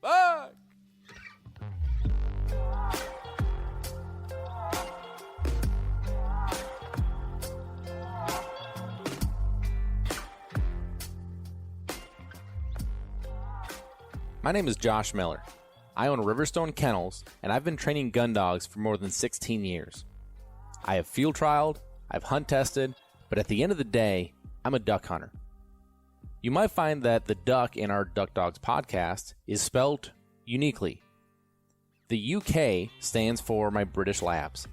Bye! My name is Josh Miller. I own Riverstone Kennels, and I've been training gun dogs for more than 16 years. I have field trialed, I've hunt tested, but at the end of the day, I'm a duck hunter. You might find that the duck in our Duck Dogs podcast is spelled uniquely. The UK stands for my British Labs.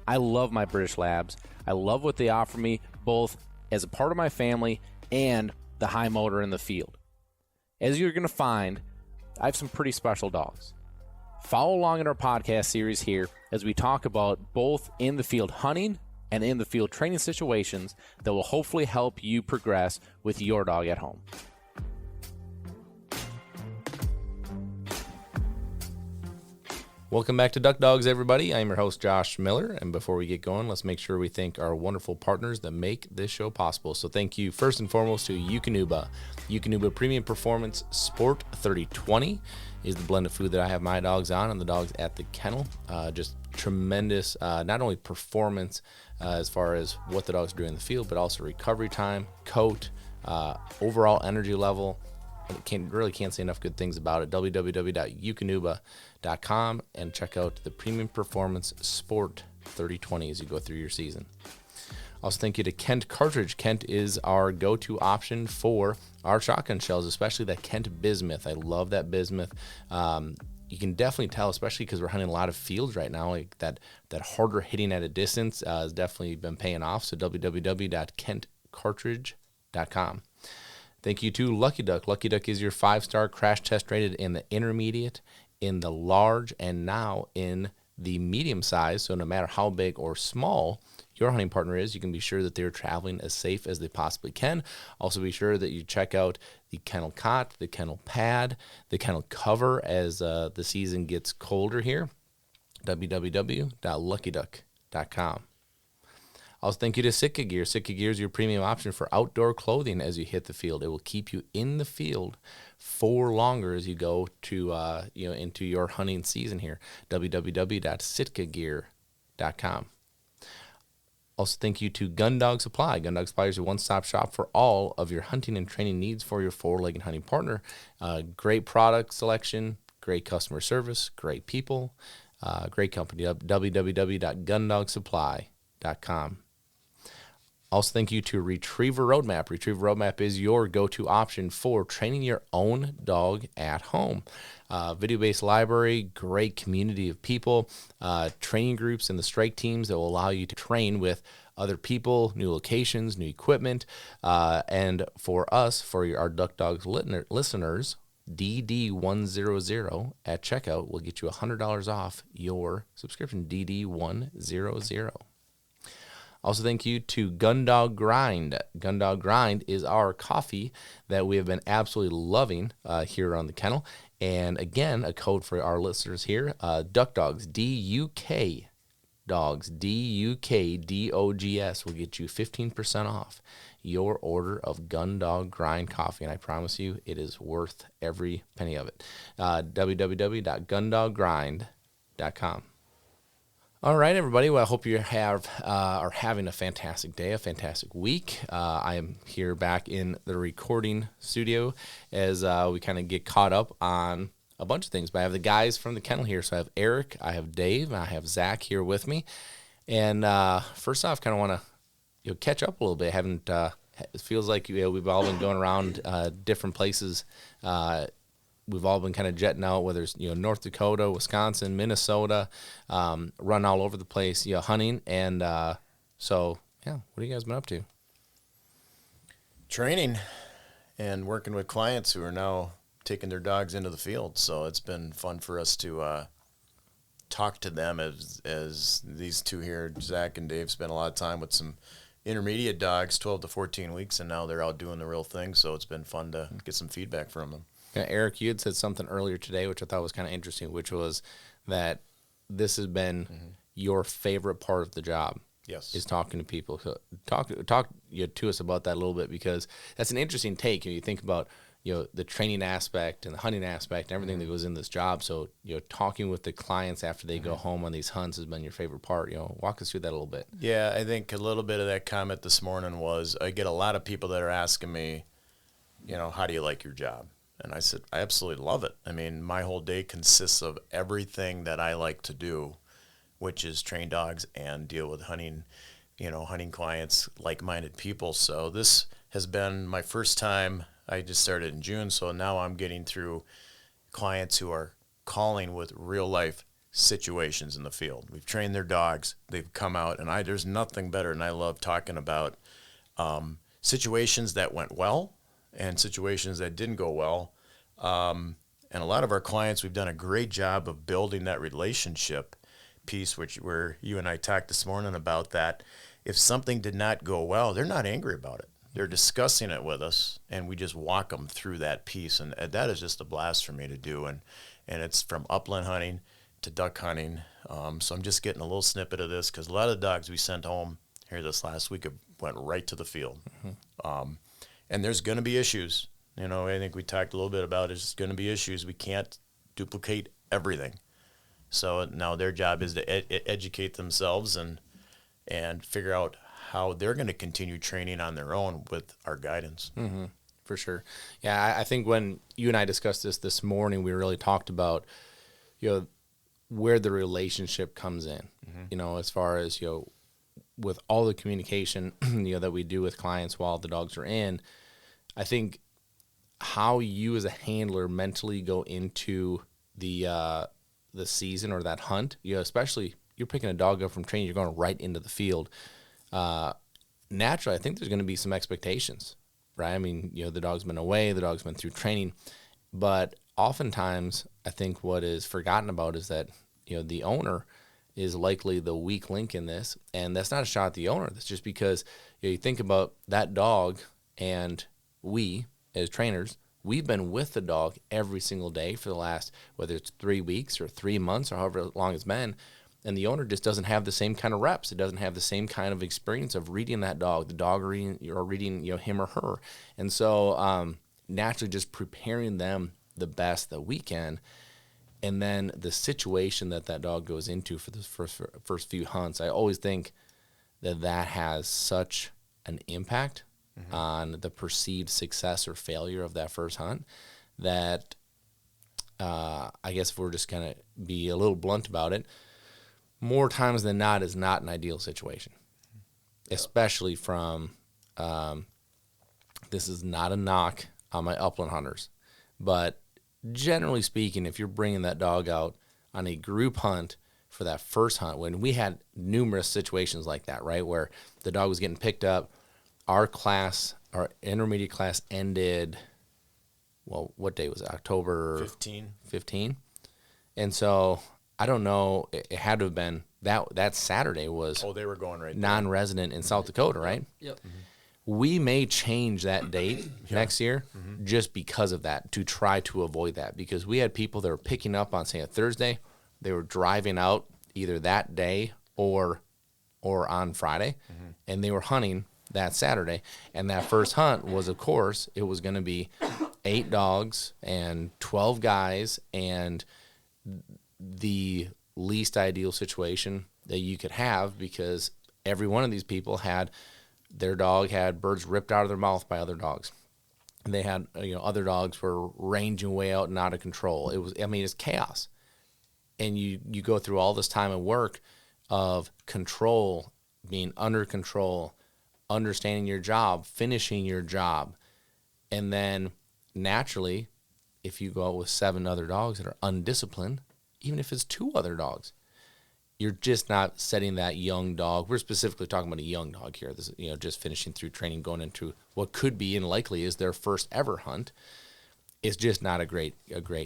I love my British Labs. I love what they offer me, both as a part of my family and the high motor in the field. As you're going to find, I have some pretty special dogs. Follow along in our podcast series here as we talk about both in the field hunting and in the field training situations that will hopefully help you progress with your dog at home. Welcome back to Duck Dogs, everybody. I'm your host, Josh Miller, and before we get going, let's make sure we thank our wonderful partners that make this show possible. So thank you first and foremost to Eukanuba. Eukanuba Premium Performance Sport 3020 is the blend of food that I have my dogs on and the dogs at the kennel. Just tremendous, not only performance as far as what the dogs do in the field, but also recovery time, coat, overall energy level. Can't say enough good things about it. www.eukanuba.com and check out the Premium Performance Sport 3020 as you go through your season. Also, thank you to Kent Cartridge. Kent is our go-to option for our shotgun shells, especially that Kent bismuth. I love that bismuth. You can definitely tell, especially because we're hunting a lot of fields right now, like that harder hitting at a distance has definitely been paying off. So www.kentcartridge.com. Thank you to Lucky Duck. Lucky Duck is your 5-star crash test rated in the intermediate, in the large, and now in the medium size. So no matter how big or small your hunting partner is, you can be sure that they're traveling as safe as they possibly can. Also be sure that you check out the kennel cot, the kennel pad, the kennel cover as the season gets colder here. www.luckyduck.com. Also, thank you to Sitka Gear. Sitka Gear is your premium option for outdoor clothing as you hit the field. It will keep you in the field for longer as you go to into your hunting season here. www.sitkagear.com. Also, thank you to Gun Dog Supply. Gun Dog Supply is your one-stop shop for all of your hunting and training needs for your four-legged hunting partner. Great product selection, great customer service, great people, great company. www.gundogsupply.com. Also, thank you to Retriever Roadmap. Retriever Roadmap is your go-to option for training your own dog at home. Video-based library, great community of people, training groups and the strike teams that will allow you to train with other people, new locations, new equipment. And for us, for our Duck Dogs listeners, DD100 at checkout will get you $100 off your subscription, DD100. Also, thank you to Gundog Grind. Gundog Grind is our coffee that we have been absolutely loving here on the kennel. And again, a code for our listeners here, Duck Dogs, DUK Dogs, DUKDOGS will get you 15% off your order of Gundog Grind coffee. And I promise you, it is worth every penny of it. www.gundoggrind.com. All right, everybody. Well, I hope you are having a fantastic day, a fantastic week. I am here back in the recording studio as we kind of get caught up on a bunch of things. But I have the guys from the kennel here. So I have Eric, I have Dave, and I have Zach here with me. And first off, kind of want to catch up a little bit. It feels like we've all been going around different places. We've all been kind of jetting out, whether it's North Dakota, Wisconsin, Minnesota, run all over the place, hunting. And so, what have you guys been up to? Training and working with clients who are now taking their dogs into the field. So it's been fun for us to talk to them as these two here, Zach and Dave, spent a lot of time with some intermediate dogs, 12 to 14 weeks, and now they're out doing the real thing. So it's been fun to get some feedback from them. Yeah, Eric, you had said something earlier today, which I thought was kind of interesting, which was that this has been your favorite part of the job. Yes. is talking to people. So talk to us about that a little bit, because that's an interesting take. You think about the training aspect and the hunting aspect and everything that goes in this job. So talking with the clients after they go home on these hunts has been your favorite part. Walk us through that a little bit. Yeah, I think a little bit of that comment this morning was, I get a lot of people that are asking me, how do you like your job? And I said, I absolutely love it. I mean, my whole day consists of everything that I like to do, which is train dogs and deal with hunting, hunting clients, like-minded people. So this has been my first time. I just started in June, so now I'm getting through clients who are calling with real-life situations in the field. We've trained their dogs. They've come out, and there's nothing better, and I love talking about situations that went well and situations that didn't go well. And a lot of our clients, we've done a great job of building that relationship piece, where you and I talked this morning about that. If something did not go well, they're not angry about it. They're discussing it with us, and we just walk them through that piece. And that is just a blast for me to do. And it's from upland hunting to duck hunting. So I'm just getting a little snippet of this, because a lot of the dogs we sent home here this last week went right to the field. And there's going to be issues. I think we talked a little bit about there's going to be issues. We can't duplicate everything. So now their job is to educate themselves and figure out how they're going to continue training on their own with our guidance. Mm-hmm. For sure. Yeah, I think when you and I discussed this morning, we really talked about, where the relationship comes in, as far as, with all the communication, that we do with clients while the dogs are in. I think how you as a handler mentally go into the season or that hunt, especially you're picking a dog up from training, you're going right into the field. Naturally, I think there's going to be some expectations, right? I mean, the dog's been away, the dog's been through training, but oftentimes I think what is forgotten about is that, the owner is likely the weak link in this, and that's not a shot at the owner. That's just because you think about that dog, and we as trainers, we've been with the dog every single day for the last, whether it's 3 weeks or 3 months or however long it's been. And the owner just doesn't have the same kind of reps. It doesn't have the same kind of experience of reading that dog, the dog reading him or her. And so naturally just preparing them the best that we can. And then the situation that dog goes into for the first few hunts, I always think that has such an impact on the perceived success or failure of that first hunt that I guess if we're just going to be a little blunt about it, more times than not is not an ideal situation, especially from, this is not a knock on my upland hunters, but generally speaking, if you're bringing that dog out on a group hunt for that first hunt, when we had numerous situations like that, right, where the dog was getting picked up, our intermediate class ended, well, what day was it? October 15. And so I don't know. It had to have been that Saturday was. Oh, they were going right there. Non-resident in South Dakota, right? Yep. Mm-hmm. We may change that date next year just because of that, to try to avoid that, because we had people that were picking up on, say, a Thursday. They were driving out either that day or on Friday, and they were hunting that Saturday. And that first hunt was, of course, it was going to be 8 dogs and 12 guys, and the least ideal situation that you could have, because every one of these people had their dog had birds ripped out of their mouth by other dogs. And they had, other dogs were ranging way out and out of control. It's chaos. And you go through all this time of work of control, being under control, understanding your job, finishing your job. And then naturally, if you go out with 7 other dogs that are undisciplined, even if it's 2 other dogs, you're just not setting that young dog. We're specifically talking about a young dog here. This, just finishing through training, going into what could be and likely is their first ever hunt. It's just not a great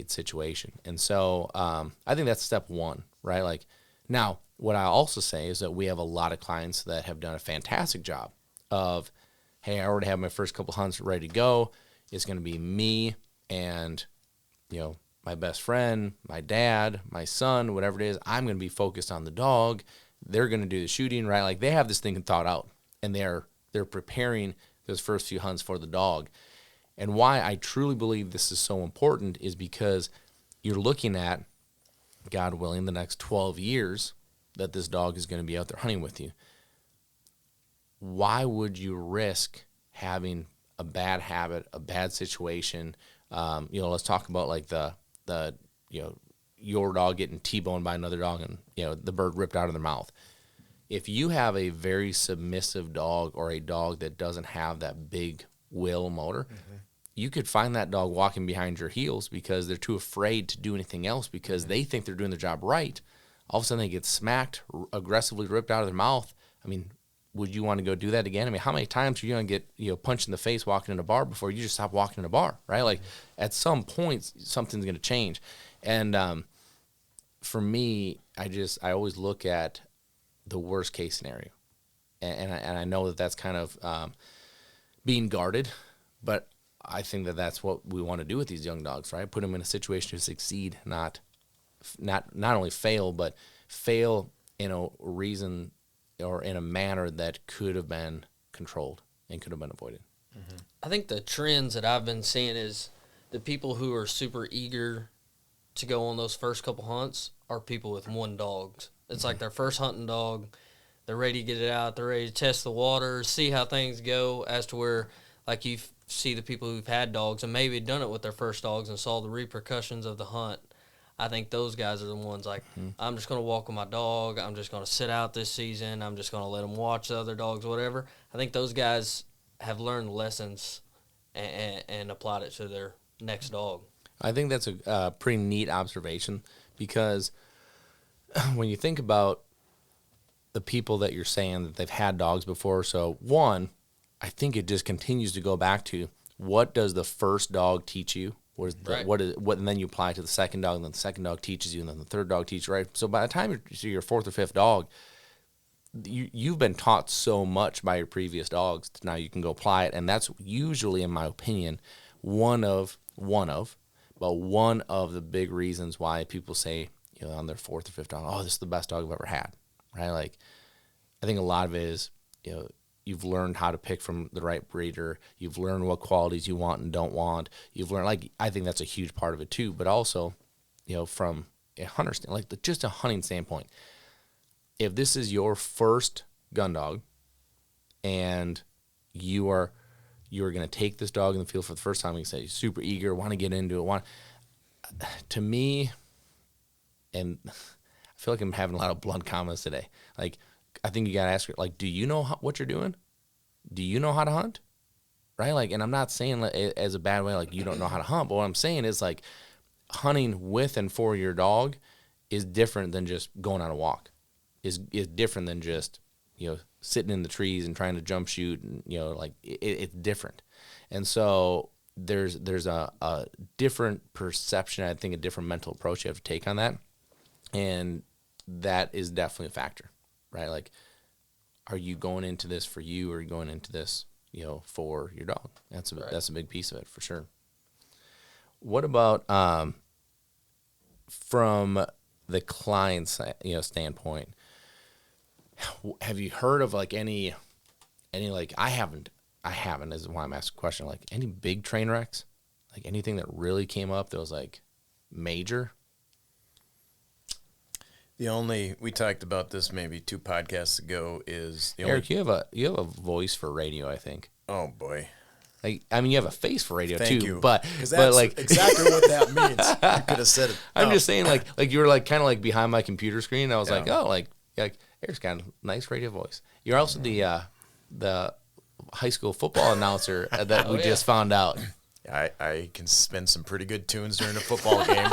situation. And so I think that's step one, right? Like, now, what I also say is that we have a lot of clients that have done a fantastic job of, hey, I already have my first couple hunts ready to go. It's going to be me and, my best friend, my dad, my son, whatever it is. I'm going to be focused on the dog, they're going to do the shooting, right? Like they have this thing thought out, and they're preparing those first few hunts for the dog. And why I truly believe this is so important is because you're looking at, God willing, the next 12 years that this dog is going to be out there hunting with you. Why would you risk having a bad habit, a bad situation? Let's talk about like the your dog getting T-boned by another dog and, the bird ripped out of their mouth. If you have a very submissive dog or a dog that doesn't have that big will motor, you could find that dog walking behind your heels because they're too afraid to do anything else because they think they're doing their job right. All of a sudden they get smacked, aggressively ripped out of their mouth. I mean, would you want to go do that again? I mean, how many times are you going to get, punched in the face walking in a bar before you just stop walking in a bar, right? Like at some point, something's going to change. And for me, I always look at the worst case scenario. And I know that that's kind of being guarded, but I think that that's what we want to do with these young dogs, right? Put them in a situation to succeed, not only fail, but fail in a reason or in a manner that could have been controlled and could have been avoided. Mm-hmm. I think the trends that I've been seeing is the people who are super eager to go on those first couple hunts are people with one dog. It's like their first hunting dog. They're ready to get it out. They're ready to test the water, see how things go, as to where, like, you see the people who've had dogs and maybe done it with their first dogs and saw the repercussions of the hunt. I think those guys are the ones like, I'm just going to walk with my dog. I'm just going to sit out this season. I'm just going to let them watch the other dogs, whatever. I think those guys have learned lessons and applied it to their next dog. I think that's a pretty neat observation because when you think about the people that you're saying that they've had dogs before, so one, I think it just continues to go back to what does the first dog teach you? And then you apply it to the second dog, and then the second dog teaches you, and then the third dog teaches you, right? So by the time you're your fourth or fifth dog, you've been taught so much by your previous dogs. Now you can go apply it, and that's usually, in my opinion, one of the big reasons why people say, on their fourth or fifth dog, oh, this is the best dog I've ever had, right? Like, I think a lot of it is, you've learned how to pick from the right breeder. You've learned what qualities you want and don't want. You've learned, I think that's a huge part of it too. But also, from a hunter standpoint, just a hunting standpoint, if this is your first gun dog and you are going to take this dog in the field for the first time, you say you're super eager, want to get into it, to me, and I feel like I'm having a lot of blunt comments today. Like, I think you got to ask her, do you know what you're doing? Do you know how to hunt? Right? And I'm not saying as a bad way, you don't know how to hunt, but what I'm saying is, hunting with and for your dog is different than just going on a walk. Is different than just, sitting in the trees and trying to jump shoot. And, it's different. And so there's a different perception, I think a different mental approach you have to take on that. And that is definitely a factor. Right? Are you going into this for you, or are you going into this, for your dog? That's a big piece of it for sure. What about from the client's standpoint? Have you heard of any I haven't is why I'm asking the question, any big train wrecks, anything that really came up that was major? We talked about this maybe 2 podcasts ago, is Eric, you have a voice for radio, I think. Oh boy. You have a face for radio Thank too, you. but that's exactly what that means. You could have said it. I'm just saying, you were kind of behind my computer screen. I was Eric's got a nice radio voice. You're also the high school football announcer that we just found out. I can spin some pretty good tunes during a football game.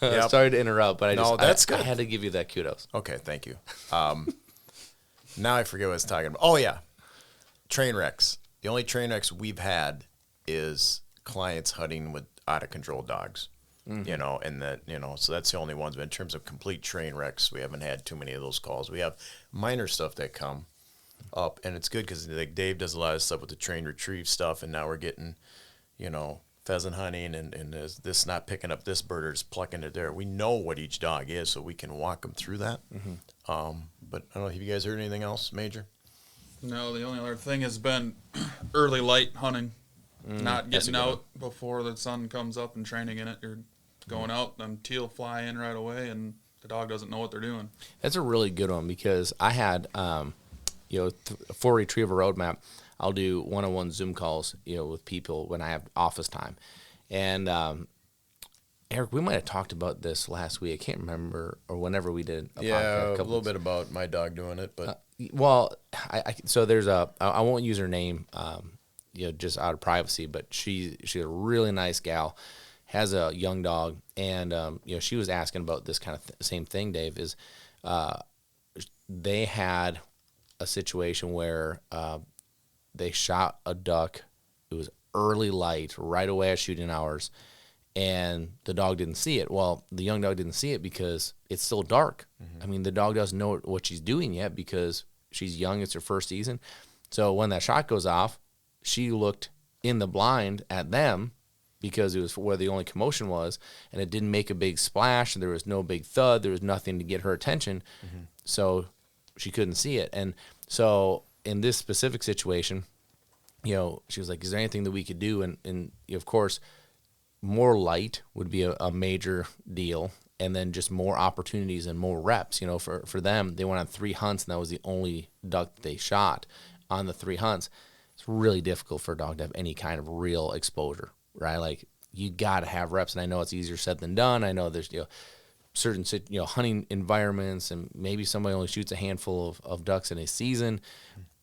Yep. Sorry to interrupt, but that's good. I had to give you that kudos. Okay, thank you. Now I forget what I was talking about. Oh yeah, train wrecks. The only train wrecks we've had is clients hunting with out of control dogs. Mm-hmm. And that, so that's the only ones. But in terms of complete train wrecks, we haven't had too many of those calls. We have minor stuff that come up, and it's good because Dave does a lot of stuff with the train retrieve stuff, and now we're getting, pheasant hunting and is this not picking up this bird or is plucking it there. We know what each dog is, so we can walk them through that. But I don't know, have you guys heard anything else major? No, the only other thing has been early light hunting. Not getting out before the sun comes up and training in it. You're going out, them teal fly in right away, and the dog doesn't know what they're doing. That's a really good one because I had, for Retriever Roadmap, I'll do one-on-one Zoom calls, with people when I have office time. And Eric, we might have talked about this last week. I can't remember, or whenever we did a podcast. A little bit about my dog doing it, but so there's I won't use her name, just out of privacy, but she's a really nice gal, has a young dog, and she was asking about this kind of same thing, Dave, is they had a situation where they shot a duck. It was early light, right away at shooting hours, and the dog didn't see it. Well, the young dog didn't see it because it's still dark. I mean, the dog doesn't know what she's doing yet because she's young. It's her first season. So when that shot goes off, she looked in the blind at them because it was where the only commotion was, and it didn't make a big splash, and there was no big thud. There was nothing to get her attention, so she couldn't see it. And so in this specific situation, she was like, is there anything that we could do? And of course, more light would be a major deal, and then just more opportunities and more reps. For them, they went on 3 hunts, and that was the only duck they shot on the 3 hunts. It's really difficult for a dog to have any kind of real exposure, right? Like, you got to have reps, and I know it's easier said than done. I know there's certain hunting environments, and maybe somebody only shoots a handful of ducks in a season.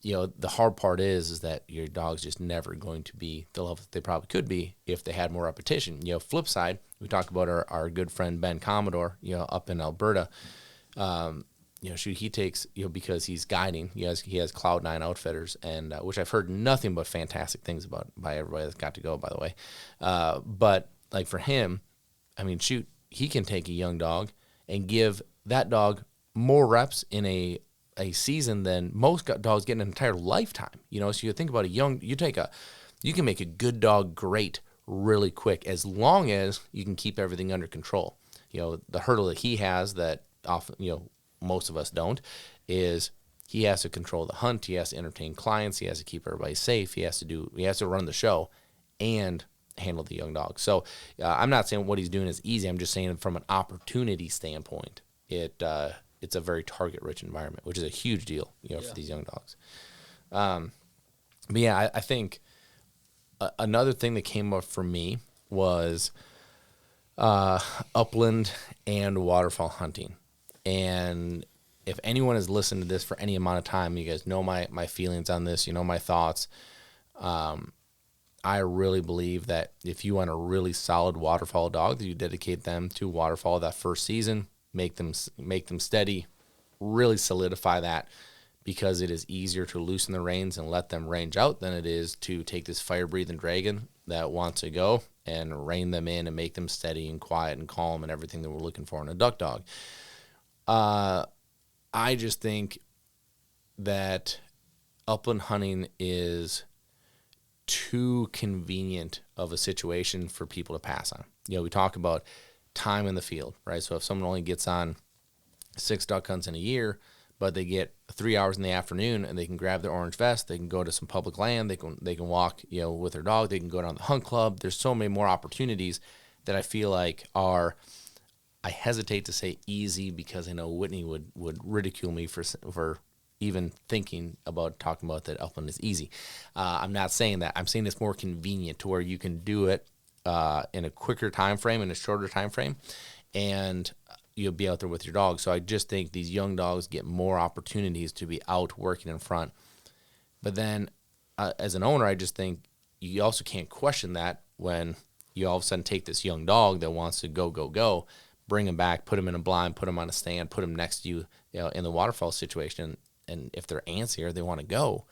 The hard part is that your dog's just never going to be the level that they probably could be if they had more repetition. Flip side, we talk about our good friend Ben Commodore, up in Alberta. He takes, because he's guiding, he has Cloud9 Outfitters, and which I've heard nothing but fantastic things about by everybody that's got to go, by the way. But like for him, I mean, he can take a young dog and give that dog more reps in a season than most dogs get in an entire lifetime. So you think about you can make a good dog great really quick as long as you can keep everything under control. The hurdle that he has that often, most of us don't, is he has to control the hunt, he has to entertain clients, he has to keep everybody safe, he has to run the show and handle the young dog. So I'm not saying what he's doing is easy. I'm just saying from an opportunity standpoint, it's a very target-rich environment, which is a huge deal, for these young dogs. But yeah, I think another thing that came up for me was upland and waterfowl hunting. And if anyone has listened to this for any amount of time, you guys know my feelings on this, my thoughts. I really believe that if you want a really solid waterfowl dog, that you dedicate them to waterfowl that first season, make them steady, really solidify that, because it is easier to loosen the reins and let them range out than it is to take this fire-breathing dragon that wants to go and rein them in and make them steady and quiet and calm and everything that we're looking for in a duck dog. I just think that upland hunting is too convenient of a situation for people to pass on. We talk about time in the field, right? So if someone only gets on 6 duck hunts in a year, but they get 3 hours in the afternoon and they can grab their orange vest, they can go to some public land, they can walk, with their dog, they can go down the hunt club. There's so many more opportunities that I feel like are, I hesitate to say easy because I know Whitney would ridicule me for even thinking about talking about that upland is easy. I'm not saying that. I'm saying it's more convenient to where you can do it in a quicker time frame, in a shorter time frame, and you'll be out there with your dog. So I just think these young dogs get more opportunities to be out working in front. But then as an owner, I just think you also can't question that when you all of a sudden take this young dog that wants to go, bring him back, put him in a blind, put him on a stand, put him next to you, in the waterfowl situation. And if they're antsy or they want to go,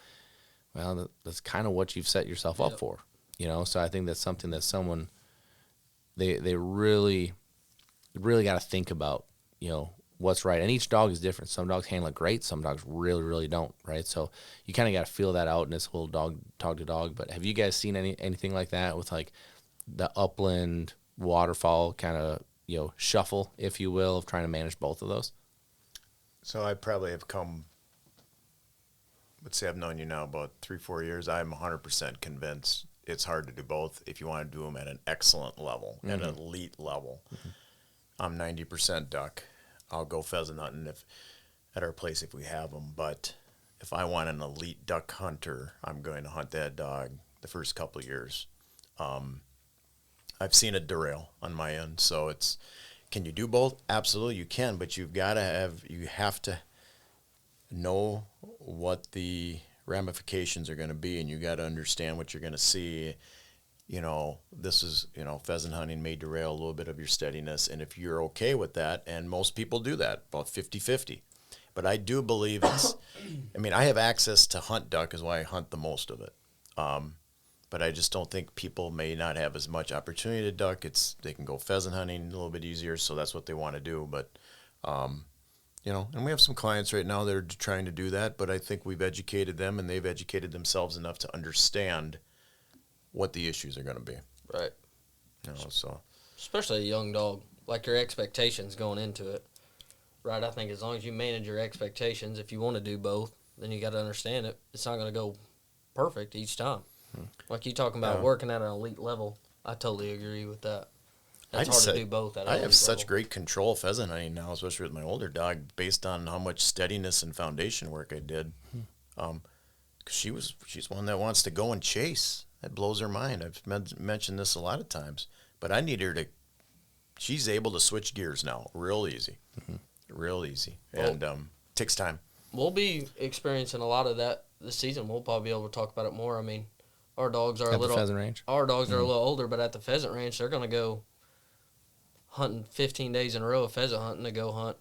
well, that's kind of what you've set yourself up for, So I think that's something that someone, they really got to think about, what's right. And each dog is different. Some dogs handle it great. Some dogs really, really don't, right? So you kind of got to feel that out in this whole dog to dog. But have you guys seen anything like that with like the upland waterfall kind of, shuffle, if you will, of trying to manage both of those? So I probably have come, let's say I've known you now about 3-4 years. I'm 100% convinced it's hard to do both if you want to do them at an excellent level, at an elite level. I'm 90% duck. I'll go pheasant hunting at our place if we have them. But if I want an elite duck hunter, I'm going to hunt that dog the first couple of years. I've seen it derail on my end. So can you do both? Absolutely, you can. But you have to know what the ramifications are going to be, and you got to understand what you're going to see. This is, pheasant hunting may derail a little bit of your steadiness, and if you're okay with that, and most people do that, about 50-50. But I do believe I have access to hunt duck, is why I hunt the most of it. But I just don't think people may not have as much opportunity to duck. They can go pheasant hunting a little bit easier, so that's what they want to do. But and we have some clients right now that are trying to do that, but I think we've educated them and they've educated themselves enough to understand what the issues are going to be. Right. So especially a young dog, like your expectations going into it. Right. I think as long as you manage your expectations, if you want to do both, then you got to understand it. It's not going to go perfect each time. Like you talking about working at an elite level, I totally agree with that. It's hard to do both. I have such great control of pheasant hunting now, especially with my older dog, based on how much steadiness and foundation work I did. Because she's one that wants to go and chase. That blows her mind. I've mentioned this a lot of times, but I need her to. She's able to switch gears now, real easy, and takes time. We'll be experiencing a lot of that this season. We'll probably be able to talk about it more. I mean, our dogs are at the pheasant range. Our dogs are a little older, but at the pheasant range, they're going to go hunting 15 days in a row of pheasant hunting to go hunt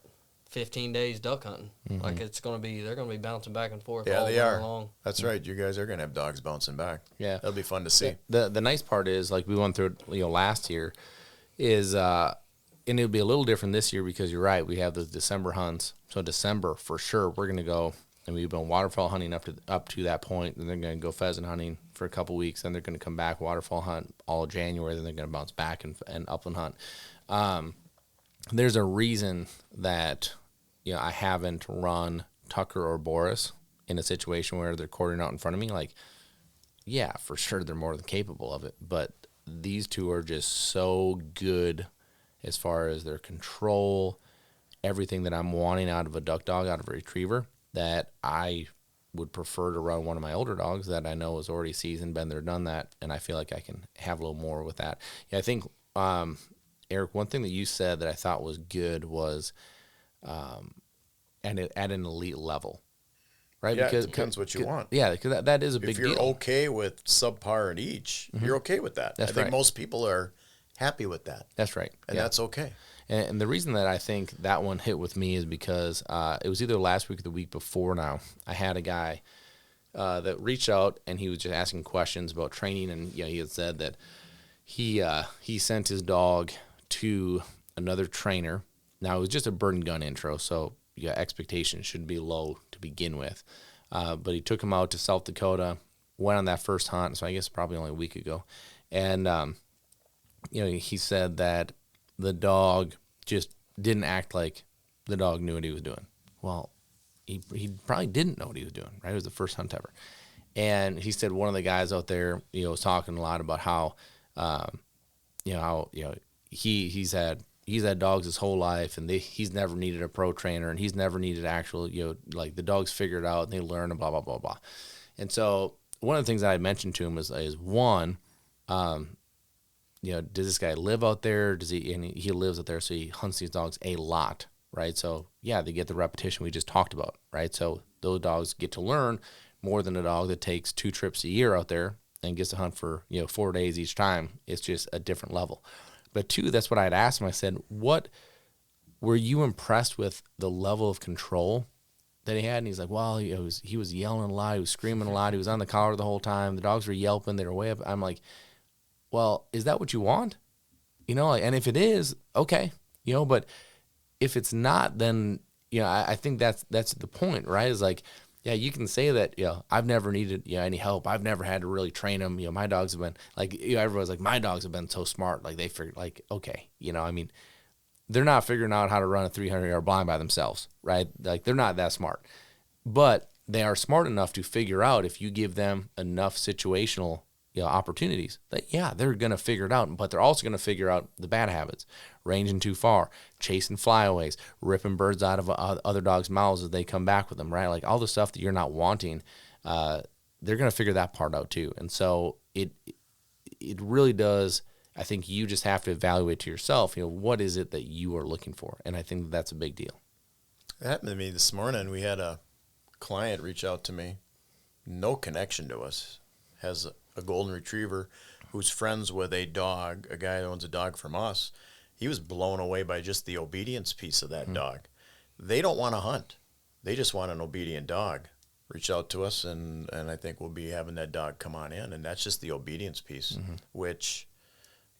15 days duck hunting. Like they're going to be bouncing back and forth all they are. long. That's right. You guys are going to have dogs bouncing back. Yeah. That'll be fun to see. The nice part is, like we went through it, last year, is and it'll be a little different this year because you're right. We have the December hunts. So December for sure we're going to go, and we've been waterfowl hunting up to that point. Then they're going to go pheasant hunting for a couple weeks. Then they're going to come back waterfowl hunt all of January. Then they're going to bounce back and upland hunt. There's a reason that I haven't run Tucker or Boris in a situation where they're quartering out in front of me. Like, yeah, for sure they're more than capable of it, but these two are just so good as far as their control, everything that I'm wanting out of a duck dog, out of a retriever, that I would prefer to run one of my older dogs that I know is already seasoned, been there, done that, and I feel like I can have a little more with that. Yeah, I think Eric, one thing that you said that I thought was good was at an elite level, right? Yeah, because it depends what you want. Yeah, because that is a big deal. If you're okay with subpar in each, you're okay with that. I think most people are happy with that. That's right. And that's okay. And the reason that I think that one hit with me is because it was either last week or the week before now. I had a guy that reached out, and he was just asking questions about training, and he had said that he sent his dog to another trainer. Now, it was just a bird and gun intro, so expectations should be low to begin with. But he took him out to South Dakota, went on that first hunt, so I guess probably only a week ago. And, he said that the dog just didn't act like the dog knew what he was doing. Well, he probably didn't know what he was doing, right? It was the first hunt ever. And he said one of the guys out there, was talking a lot about how, he's had dogs his whole life, and he's never needed a pro trainer, and he's never needed actual, like the dogs figure it out and they learn and blah, blah, blah, blah. And so one of the things that I mentioned to him is one, does this guy live out there? And he lives out there, so he hunts these dogs a lot, right? So yeah, they get the repetition we just talked about, right? So those dogs get to learn more than a dog that takes 2 trips a year out there and gets to hunt for 4 days each time. It's just a different level. But 2, that's what I had asked him. I said, what were you impressed with the level of control that he had? And he's like, well, he was yelling a lot, he was screaming a lot, he was on the collar the whole time, the dogs were yelping, they were way up. I'm like, well, is that what you want? And if it is, okay, but if it's not, then I think that's the point, right? Is like, Yeah, you can say that, I've never needed, any help. I've never had to really train them. My dogs have been, like, everyone's like, my dogs have been so smart. Like, they figured, like, okay, I mean, they're not figuring out how to run a 300-yard blind by themselves, right? Like, they're not that smart. But they are smart enough to figure out, if you give them enough situational opportunities, that, they're going to figure it out. But they're also going to figure out the bad habits, ranging too far, chasing flyaways, ripping birds out of other dogs' mouths as they come back with them, right? Like, all the stuff that you're not wanting, they're going to figure that part out too. And so it really does. I think you just have to evaluate to yourself, what is it that you are looking for? And I think that's a big deal. It happened to me this morning. We had a client reach out to me, no connection to us, has a golden retriever who's friends with a dog, a guy that owns a dog from us. He was blown away by just the obedience piece of that dog. They don't want to hunt. They just want an obedient dog. Reach out to us, and I think we'll be having that dog come on in. And that's just the obedience piece, which,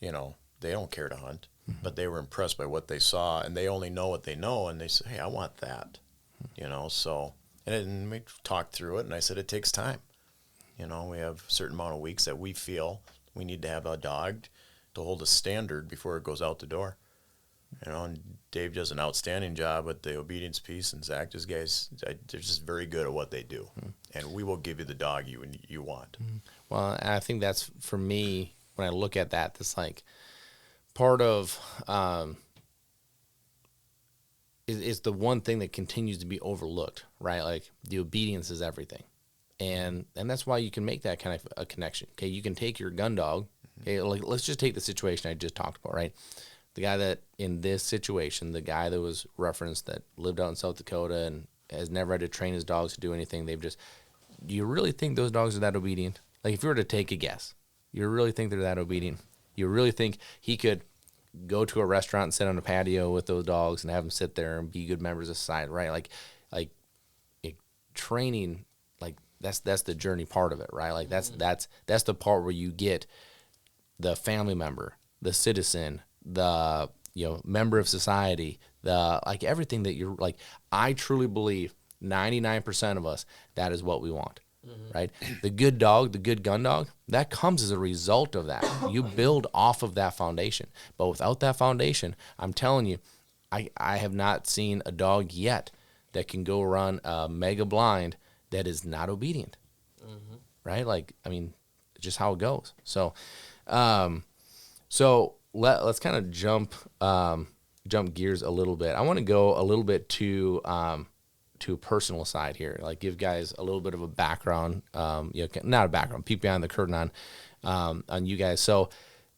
they don't care to hunt. But they were impressed by what they saw, and they only know what they know, and they say, hey, I want that. So, and we talked through it, and I said it takes time. We have a certain amount of weeks that we feel we need to have a dog to hold a standard before it goes out the door. And Dave does an outstanding job with the obedience piece, and Zach, these guys, they're just very good at what they do. And we will give you the dog you want. Well, I think that's, for me, when I look at that, that's like part of is the one thing that continues to be overlooked, right? Like, the obedience is everything. And that's why you can make that kind of a connection. Okay, you can take your gun dog. Okay, like, let's just take the situation I just talked about, right? The guy that, in this situation, the guy that was referenced that lived out in South Dakota and has never had to train his dogs to do anything. Do you really think those dogs are that obedient? Like, if you were to take a guess, you really think they're that obedient? You really think he could go to a restaurant and sit on a patio with those dogs and have them sit there and be good members of society, right? Like training, like, that's the journey part of it, right? Like, that's the part where you get the family member, the citizen, the member of society, the, like, everything that you're, like, I truly believe 99% of us, that is what we want. Right? The good dog, the good gun dog, that comes as a result of that. You build off of that foundation. But without that foundation, I'm telling you, I have not seen a dog yet that can go run a mega blind that is not obedient. Right? Like, I mean, just how it goes. So, let's kind of jump gears a little bit. I want to go a little bit to a personal side here, like, give guys a little bit of a background, not a background, peek behind the curtain on you guys. So,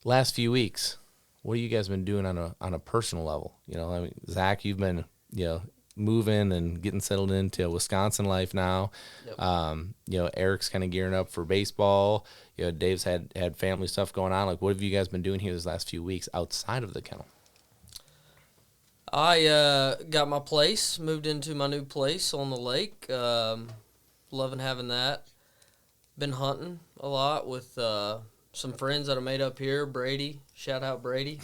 last few weeks, what have you guys been doing on a personal level? I mean, Zach, you've been moving and getting settled into Wisconsin life now. Yep. Eric's kind of gearing up for baseball. Dave's had family stuff going on. Like, what have you guys been doing here these last few weeks outside of the kennel? I got my place, moved into my new place on the lake. Loving having that. Been hunting a lot with some friends that I made up here. Brady, shout out Brady.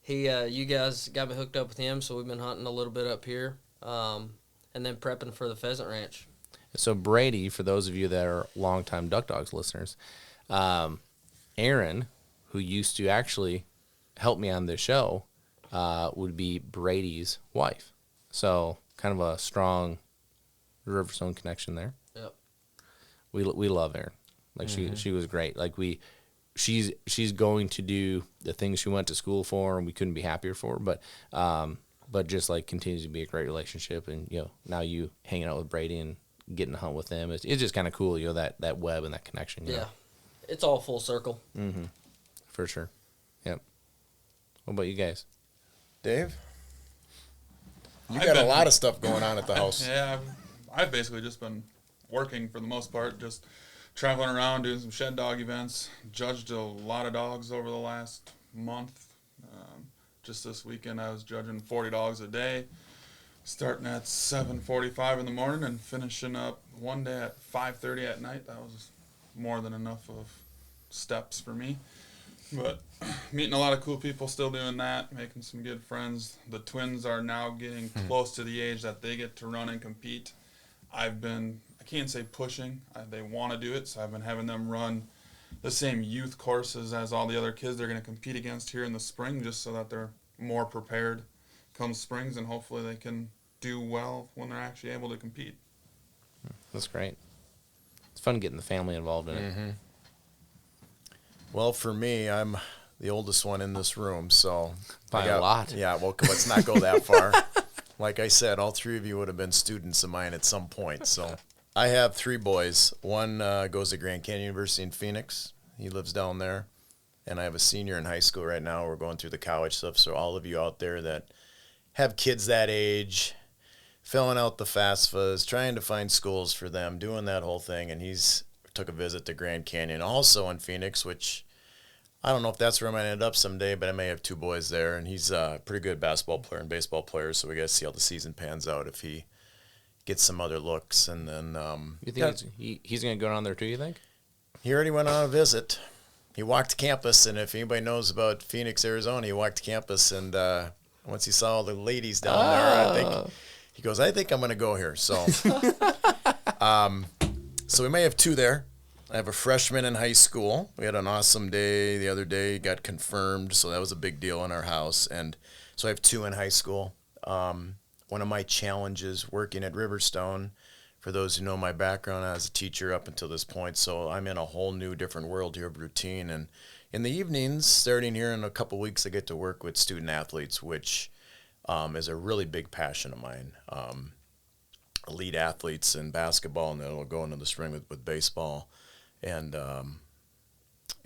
You guys got me hooked up with him, so we've been hunting a little bit up here, and then prepping for the pheasant ranch. So Brady, for those of you that are longtime Duck Dogs listeners, Aaron, who used to actually help me on this show, would be Brady's wife. So kind of a strong Riverstone connection there. Yep. We love Erin. Like, she was great. Like, she's going to do the things she went to school for, and we couldn't be happier for her. But just, like, continues to be a great relationship. And now you hanging out with Brady and getting to hunt with them, it's just kind of cool. That web and that connection. Yeah, it's all full circle. For sure. Yep. What about you guys? Dave? You got a lot of stuff going on at the house. Yeah, I've basically just been working for the most part, just traveling around, doing some shed dog events. Judged a lot of dogs over the last month. Just this weekend, I was judging 40 dogs a day, starting at 7:45 in the morning and finishing up one day at 5:30 at night. That was more than enough of steps for me. But meeting a lot of cool people, still doing that, making some good friends. The twins are now getting close to the age that they get to run and compete. I can't say pushing. They want to do it, so I've been having them run the same youth courses as all the other kids they're going to compete against here in the spring, just so that they're more prepared come springs, and hopefully they can do well when they're actually able to compete. That's great. It's fun getting the family involved in it. Mm-hmm. Well, for me, I'm the oldest one in this room, so By a lot. Yeah, well, let's not go that far. Like I said, all three of you would have been students of mine at some point. So I have three boys. One goes to Grand Canyon University in Phoenix. He lives down there. And I have a senior in high school right now. We're going through the college stuff. So all of you out there that have kids that age, filling out the FAFSAs, trying to find schools for them, doing that whole thing. And he's took a visit to Grand Canyon, also in Phoenix, which I don't know if that's where I might end up someday, but I may have two boys there. And he's a pretty good basketball player and baseball player, so we got to see how the season pans out if he gets some other looks. And then You think he's going to go down there too, you think? He already went on a visit. He walked campus, and if anybody knows about Phoenix, Arizona, he walked campus, and once he saw all the ladies down there, he goes, I think I'm going to go here. So, so we may have two there. I have a freshman in high school. We had an awesome day the other day, got confirmed, so that was a big deal in our house. And so I have two in high school. One of my challenges working at Riverstone, for those who know my background as a teacher up until this point, so I'm in a whole new different world here of routine. And in the evenings, starting here in a couple weeks, I get to work with student athletes, which is a really big passion of mine. Elite athletes in basketball, and then we'll go into the spring with baseball. And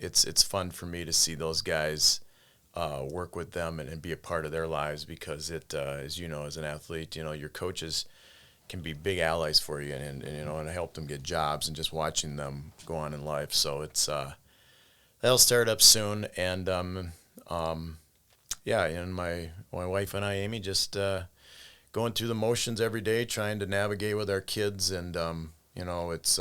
it's fun for me to see those guys work with them and be a part of their lives, because it, as you know, as an athlete, your coaches can be big allies for you, and help them get jobs, and just watching them go on in life. So it's that'll start up soon, and and my wife and I, Amy, just going through the motions every day, trying to navigate with our kids, and it's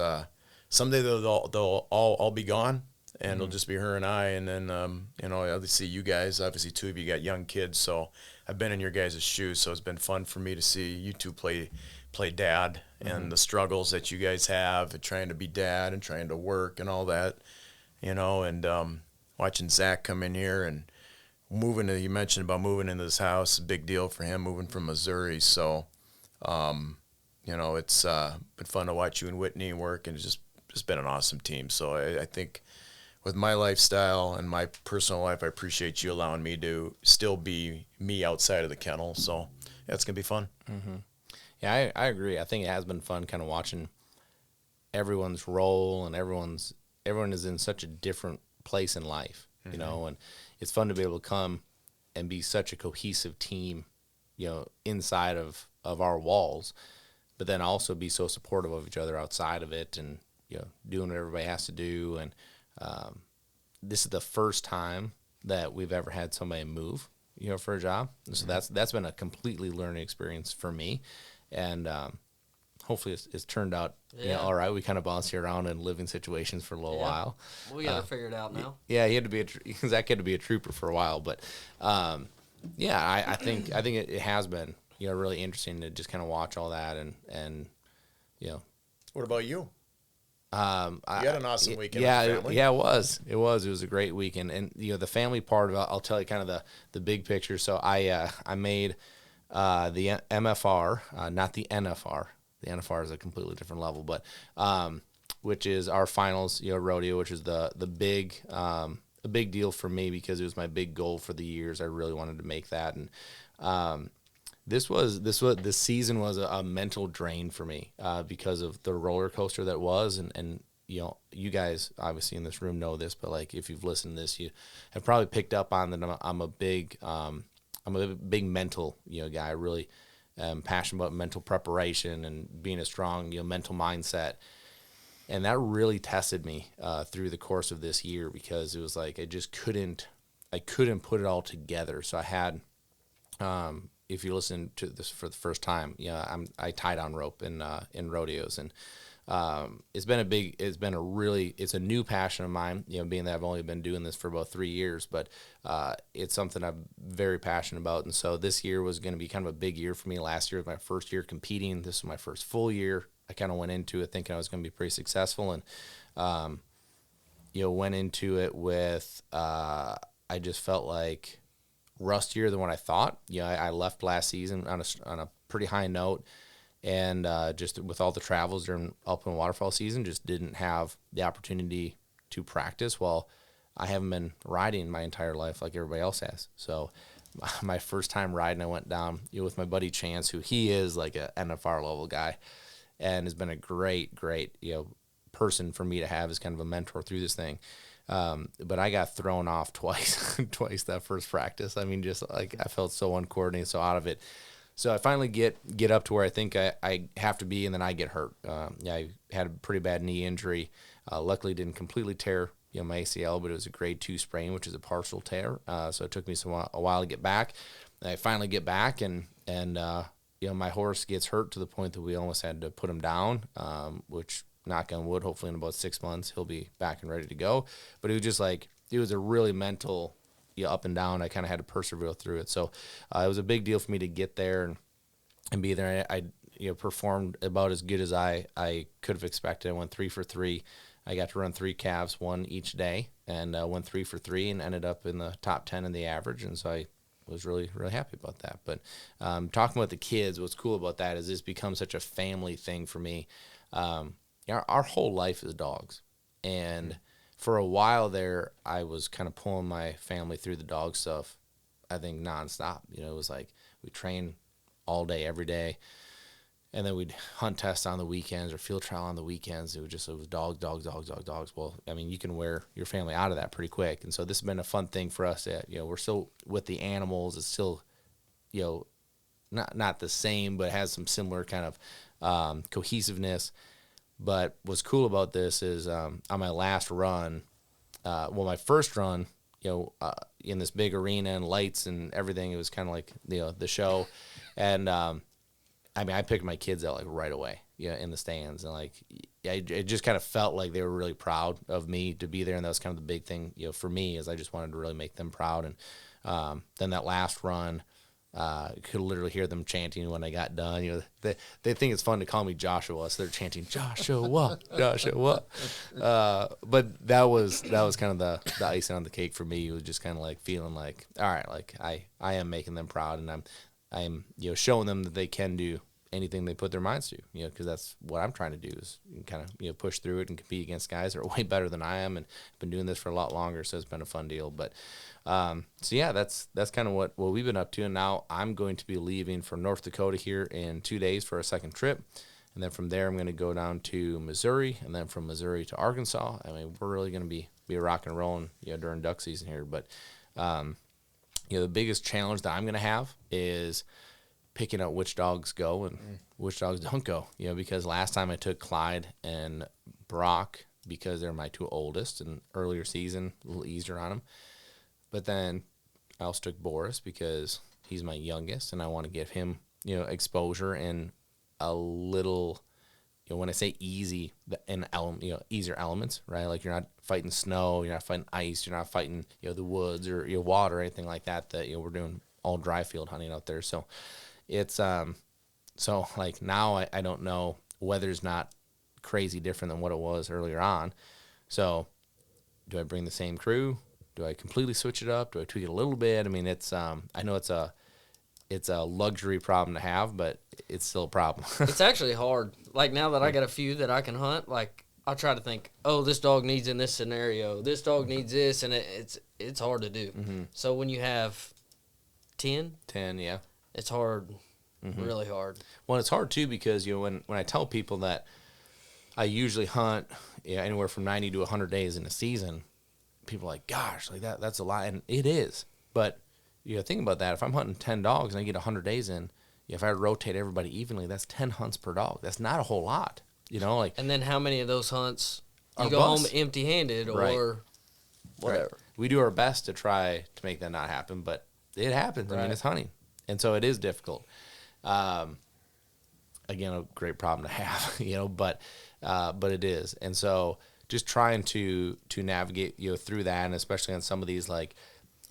someday they'll all be gone, and it'll just be her and I, and then obviously you guys, obviously two of you got young kids, so I've been in your guys' shoes, so it's been fun for me to see you two play dad, and the struggles that you guys have, and trying to be dad and trying to work and all that, and watching Zach come in here and you mentioned about moving into this house, a big deal for him, moving from Missouri. So, it's been fun to watch you and Whitney work, and it's just been an awesome team. So I think with my lifestyle and my personal life, I appreciate you allowing me to still be me outside of the kennel. So it's going to be fun. Mm-hmm. Yeah, I agree. I think it has been fun kind of watching everyone's role, and everyone is in such a different place in life, and it's fun to be able to come and be such a cohesive team, inside of our walls, but then also be so supportive of each other outside of it, and, doing what everybody has to do. And this is the first time that we've ever had somebody move, for a job. And so that's been a completely learning experience for me. And hopefully it's turned out all right. We kind of bounced around in living situations for a little while. We got to figure it out now. Yeah, he had to be Zach had to be a trooper for a while, but I think it has been really interesting to just kind of watch all that, and What about you? You had an awesome weekend with the family. Yeah, it was. It was a great weekend, and the family part of it, I'll tell you kind of the big picture. So I made the MFR, not the NFR. The NFR is a completely different level, but which is our finals, rodeo, which is the big a big deal for me, because it was my big goal for the years. I really wanted to make that, and this season was a mental drain for me because of the roller coaster that was, and you guys obviously in this room know this, but like if you've listened to this, you have probably picked up on that I'm a big mental guy. I really am passionate about mental preparation and being a strong mental mindset, and that really tested me through the course of this year, because it was like I couldn't put it all together. So I had if you listen to this for the first time, I tie down rope in rodeos, and it's a new passion of mine, being that I've only been doing this for about 3 years, but it's something I'm very passionate about. And so this year was going to be kind of a big year for me. Last year was my first year competing. This is my first full year I kind of went into it thinking I was going to be pretty successful, and went into it with I just felt like rustier than what I thought. I left last season on a pretty high note, and just with all the travels during upland waterfowl season, just didn't have the opportunity to practice. Well, I haven't been riding my entire life like everybody else has. So my first time riding, I went down with my buddy Chance, who he is like a NFR level guy, and has been a great person for me to have as kind of a mentor through this thing. But I got thrown off twice that first practice. I mean, just like I felt so uncoordinated, so out of it. So I finally get up to where I think I have to be, and then I get hurt. I had a pretty bad knee injury. Luckily, didn't completely tear my ACL, but it was a grade 2 sprain, which is a partial tear. So it took me a while to get back. And I finally get back, and my horse gets hurt to the point that we almost had to put him down, which, knock on wood, hopefully in about 6 months he'll be back and ready to go. But it was just like, it was a really mental up and down. I kind of had to persevere through it. So it was a big deal for me to get there and be there. I performed about as good as I could have expected. I went 3 for 3. I got to run 3 calves, one each day, and went 3 for 3 and ended up in the top 10 in the average. And so I was really, really happy about that. But talking about the kids, what's cool about that is this becomes such a family thing for me. Our whole life is dogs. And for a while there, I was kind of pulling my family through the dog stuff, I think, nonstop. It was like we train all day, every day. And then we'd hunt test on the weekends or field trial on the weekends. It was dogs. Well, I mean, you can wear your family out of that pretty quick. And so this has been a fun thing for us. That, we're still with the animals. It's still, not the same, but has some similar kind of cohesiveness. But what's cool about this is on my last run, my first run, in this big arena and lights and everything, it was kind of like the show. And I picked my kids out like right away, in the stands, and like it just kind of felt like they were really proud of me to be there, and that was kind of the big thing, for me, is I just wanted to really make them proud. And then that last run, could literally hear them chanting when I got done. They think it's fun to call me Joshua, so they're chanting Joshua, Joshua. But that was kind of the icing on the cake for me. It was just kind of like feeling like, all right, like I am making them proud, and I'm showing them that they can do anything they put their minds to, because that's what I'm trying to do, is kind of push through it and compete against guys that are way better than I am, and been doing this for a lot longer, so it's been a fun deal. But so yeah, that's kind of what we've been up to. And now I'm going to be leaving for North Dakota here in 2 days for a second trip, and then from there I'm going to go down to Missouri, and then from Missouri to Arkansas. I mean, we're really going to be rocking and rolling during duck season here. But the biggest challenge that I'm going to have is picking out which dogs go and which dogs don't go. Because last time I took Clyde and Brock because they're my 2 oldest, and earlier season a little easier on them. But then I also took Boris because he's my youngest, and I want to give him exposure and a little, when I say easy, easier elements, right? Like you're not fighting snow, you're not fighting ice, you're not fighting the woods or water or anything like that. That we're doing all dry field hunting out there. So it's so like now I don't know, weather's not crazy different than what it was earlier on. So do I bring the same crew? Do I completely switch it up? Do I tweak it a little bit? I mean, it's I know it's a luxury problem to have, but it's still a problem. It's actually hard. Like now that I got a few that I can hunt, like I'll try to think, oh, this dog needs in this scenario, this dog needs this, and it's hard to do. Mm-hmm. So when you have 10, yeah, it's hard, really hard. Well, it's hard too because when I tell people that I usually hunt anywhere from 90 to 100 days in a season, people are like, gosh, like that's a lot, and it is. But think about that. If I'm hunting 10 dogs and I get 100 days in, if I rotate everybody evenly, that's 10 hunts per dog. That's not a whole lot, like. And then how many of those hunts you are go busts. home empty-handed or Right. whatever? Right. We do our best to try to make that not happen, but it happens. Right. I mean, it's hunting, and so it is difficult. Again, a great problem to have, but it is, and so just trying to navigate through that, and especially on some of these, like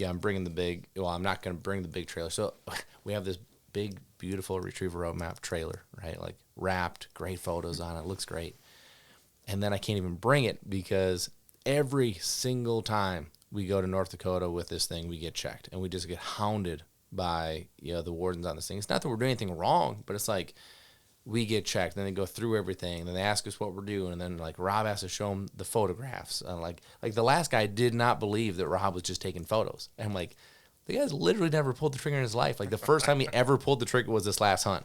I'm bringing I'm not going to bring the big trailer. So we have this big beautiful retriever roadmap trailer, right? Like wrapped, great photos on it, looks great. And then I can't even bring it because every single time we go to North Dakota with this thing, we get checked, and we just get hounded by the wardens on this thing. It's not that we're doing anything wrong, but it's like we get checked, then they go through everything, and then they ask us what we're doing, and then like Rob has to show them the photographs. And like the last guy did not believe that Rob was just taking photos. And I'm like, the guy's literally never pulled the trigger in his life. Like the first time he ever pulled the trigger was this last hunt.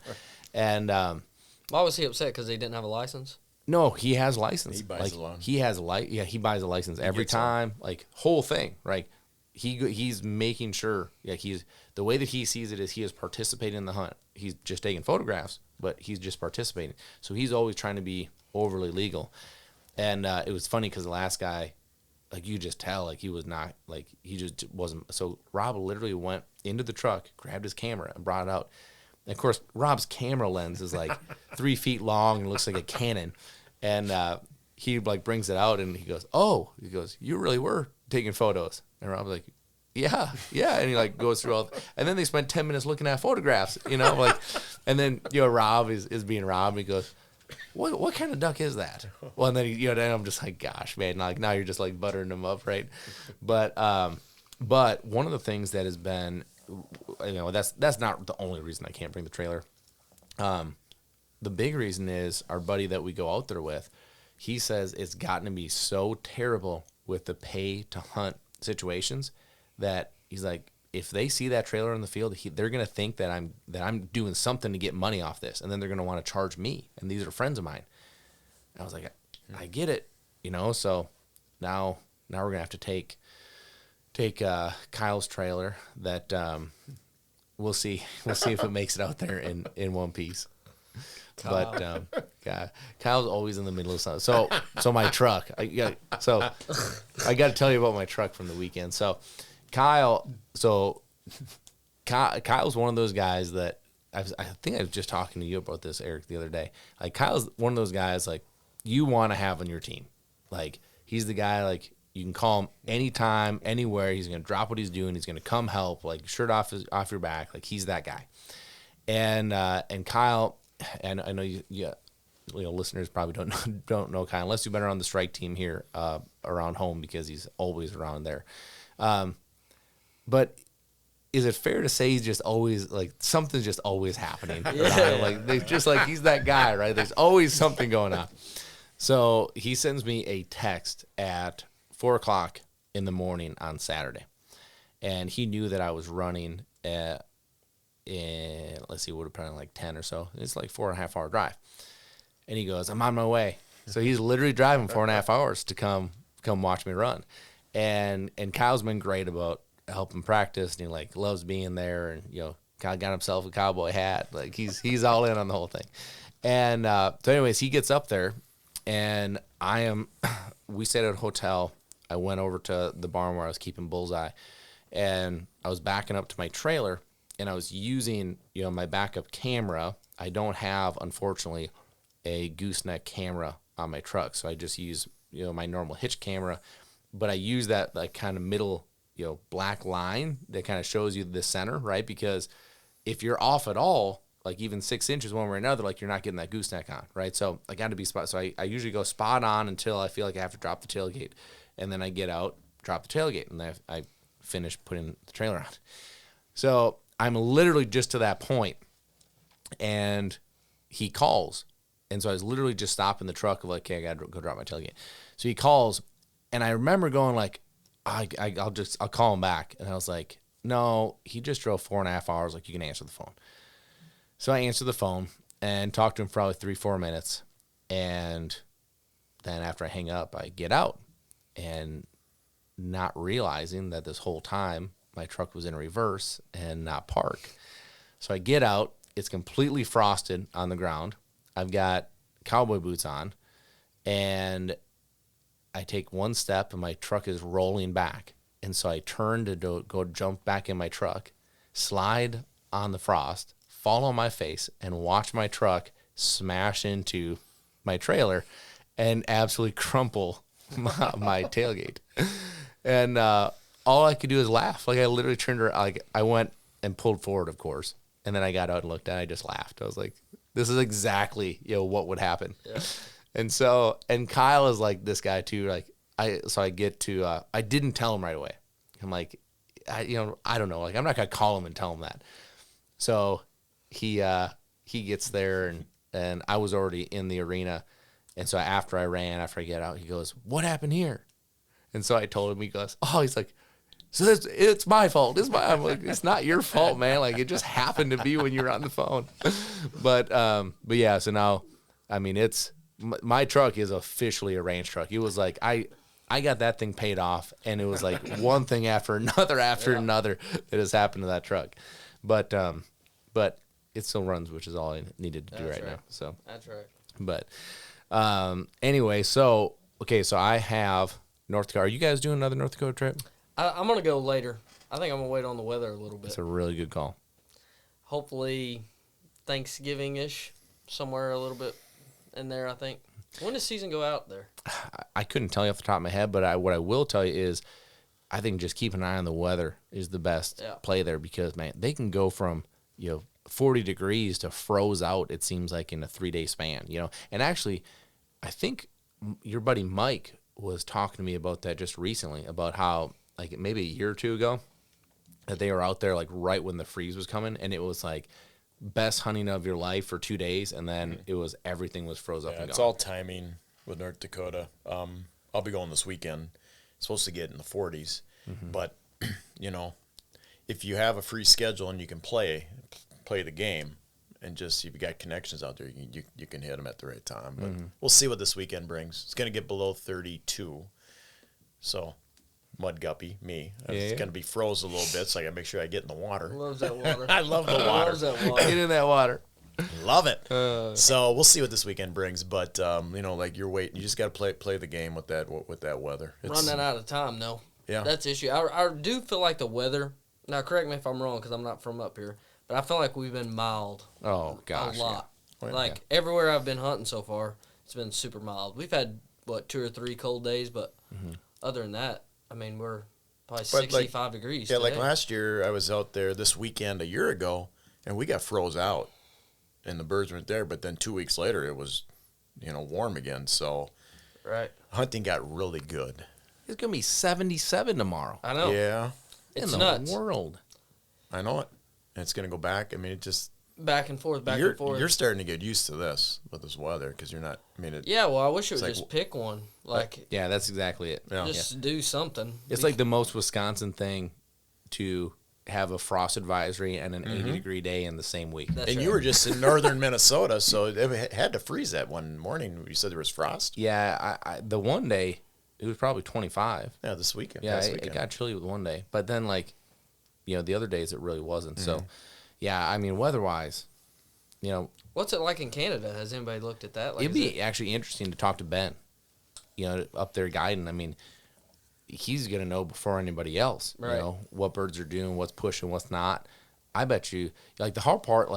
And why was he upset? Because he didn't have a license? no, he has a license. He buys a loan. He has he buys a license every time. Like whole thing, right? He's making sure. Yeah, he's the way that he sees it is he is participating in the hunt. He's just taking photographs, but he's just participating. So he's always trying to be overly legal. And it was funny because the last guy, like you just tell, like he was not, like he just wasn't. So Rob literally went into the truck, grabbed his camera, and brought it out. And of course, Rob's camera lens is like 3 feet long and looks like a cannon. And he like brings it out and he goes, "Oh," he goes, "You really were taking photos." And Rob's like, yeah. And he like goes through all, and then they spent 10 minutes looking at photographs, like, and then, Rob is being Rob. And he goes, what kind of duck is that? Well, and then, then I'm just like, gosh, man, like now you're just like buttering them up. Right. But one of the things that has been, that's not the only reason I can't bring the trailer. The big reason is our buddy that we go out there with, he says it's gotten to be so terrible with the pay to hunt situations that he's like, if they see that trailer in the field, they're going to think that I'm doing something to get money off this. And then they're going to want to charge me. And these are friends of mine. And I was like, I get it, so now we're going to have to take Kyle's trailer that, we'll see if it makes it out there in one piece. But Kyle's always in the middle of something. So my truck. I got to tell you about my truck from the weekend. So Kyle's one of those guys that I think I was just talking to you about this, Eric, the other day. Like Kyle's one of those guys like you want to have on your team. Like he's the guy like you can call him anytime, anywhere. He's gonna drop what he's doing. He's gonna come help. Like shirt off your back. Like he's that guy. And Kyle. And I know you listeners probably don't know Kyle unless you've been around the strike team here around home because he's always around there. But is it fair to say he's just always like something's just always happening? Yeah. Like they just like he's that guy, right? There's always something going on. So he sends me a text at 4:00 in the morning on Saturday, and he knew that I was running at. Let's see, it would have been like 10 or so. It's like 4.5 hour drive. And he goes, "I'm on my way." So he's literally driving 4.5 hours to come watch me run. And Kyle's been great about helping practice, and he like loves being there. And Kyle got himself a cowboy hat. Like he's all in on the whole thing. And so anyways, he gets up there, and we stayed at a hotel. I went over to the barn where I was keeping Bullseye, and I was backing up to my trailer. And I was using, my backup camera. I don't have, unfortunately, a gooseneck camera on my truck. So I just use, my normal hitch camera. But I use that like kind of middle, black line that kind of shows you the center, right? Because if you're off at all, like even 6 inches one way or another, like you're not getting that gooseneck on, right? So I got to be spot. So I usually go spot on until I feel like I have to drop the tailgate. And then I get out, drop the tailgate, and I finish putting the trailer on. So I'm literally just to that point, and he calls. And so I was literally just stopping the truck of like, okay, I got to go drop my tailgate. So he calls, and I remember going like, I'll call him back. And I was like, no, he just drove 4.5 hours. Like, you can answer the phone. So I answered the phone and talked to him for probably 3-4 minutes. And then after I hang up, I get out, and not realizing that this whole time my truck was in reverse and not parked. So I get out. It's completely frosted on the ground. I've got cowboy boots on, and I take one step, and my truck is rolling back. And so I turn to go jump back in my truck, slide on the frost, fall on my face, and watch my truck smash into my trailer and absolutely crumple my tailgate. And all I could do is laugh. Like I literally turned around, like I went and pulled forward, of course, And then I got out and looked at it. I just laughed. I was like, this is exactly, what would happen. Yeah. And Kyle is like this guy too. Like I didn't tell him right away. I'm like, I don't know. Like I'm not going to call him and tell him that. So he gets there and I was already in the arena. And so after I get out, he goes, what happened here? And so I told him, he goes, he's like, so it's my fault. I'm like, it's not your fault, man. Like, it just happened to be when you were on the phone. But yeah, so now, I mean, my truck is officially a range truck. It was like, I got that thing paid off, and it was like one thing after another another that has happened to that truck. But it still runs, which is all I needed to do right now. So that's right. But anyway, so I have North Dakota. Are you guys doing another North Dakota trip? I'm going to go later. I think I'm going to wait on the weather a little bit. That's a really good call. Hopefully Thanksgiving-ish, somewhere a little bit in there, I think. When does season go out there? I couldn't tell you off the top of my head, but what I will tell you is I think just keep an eye on the weather is the best play there because, man, they can go from, 40 degrees to froze out, it seems like, in a 3-day span, And actually, I think your buddy Mike was talking to me about that just recently, about how, like, maybe a year or two ago, that they were out there, like, right when the freeze was coming, and it was, like, best hunting of your life for 2 days, and then everything was froze up and gone. It's all timing with North Dakota. I'll be going this weekend. It's supposed to get in the 40s, but, if you have a free schedule and you can play the game, and just if you got connections out there, you can hit them at the right time. But we'll see what this weekend brings. It's going to get below 32, so mud guppy me. It's going to be froze a little bit, so I got to make sure I get in the water. Loves that water. I love the water. Loves that water. Get in that water. Love it. So we'll see what this weekend brings, but like you're waiting. You just got to play the game with that weather. Running out of time, though. Yeah, that's the issue. I do feel like the weather. Now, correct me if I'm wrong, because I'm not from up here. But I feel like we've been mild. Oh, gosh. A lot. Yeah. Like, everywhere I've been hunting so far, it's been super mild. We've had, 2 or 3 cold days, but other than that, I mean, we're probably 65 degrees Yeah, today. like last year, I was out there this weekend a year ago, and we got froze out, and the birds weren't there. But then 2 weeks later, it was, warm again. So right. Hunting got really good. It's going to be 77 tomorrow. I know. Yeah. It's in nuts. the world. I know it. And it's going to go back. I mean, it just... Back and forth, and forth. You're starting to get used to this with this weather because you're not... Yeah, well, I wish it would like, just pick one. Like, yeah, that's exactly it. Yeah. Just do something. It's like the most Wisconsin thing to have a frost advisory and an 80-degree day in the same week. That's and right. you were just in northern Minnesota, so it had to freeze that one morning. You said there was frost? Yeah, the one day, it was probably 25. Yeah, this weekend. Yeah, it got chilly with one day. But then, the other days it really wasn't. So, yeah, I mean, weather-wise, What's it like in Canada? Has anybody looked at that? Like, it'd be actually interesting to talk to Ben, up there guiding. I mean, he's going to know before anybody else, right. What birds are doing, what's pushing, what's not. I bet you, the hard part,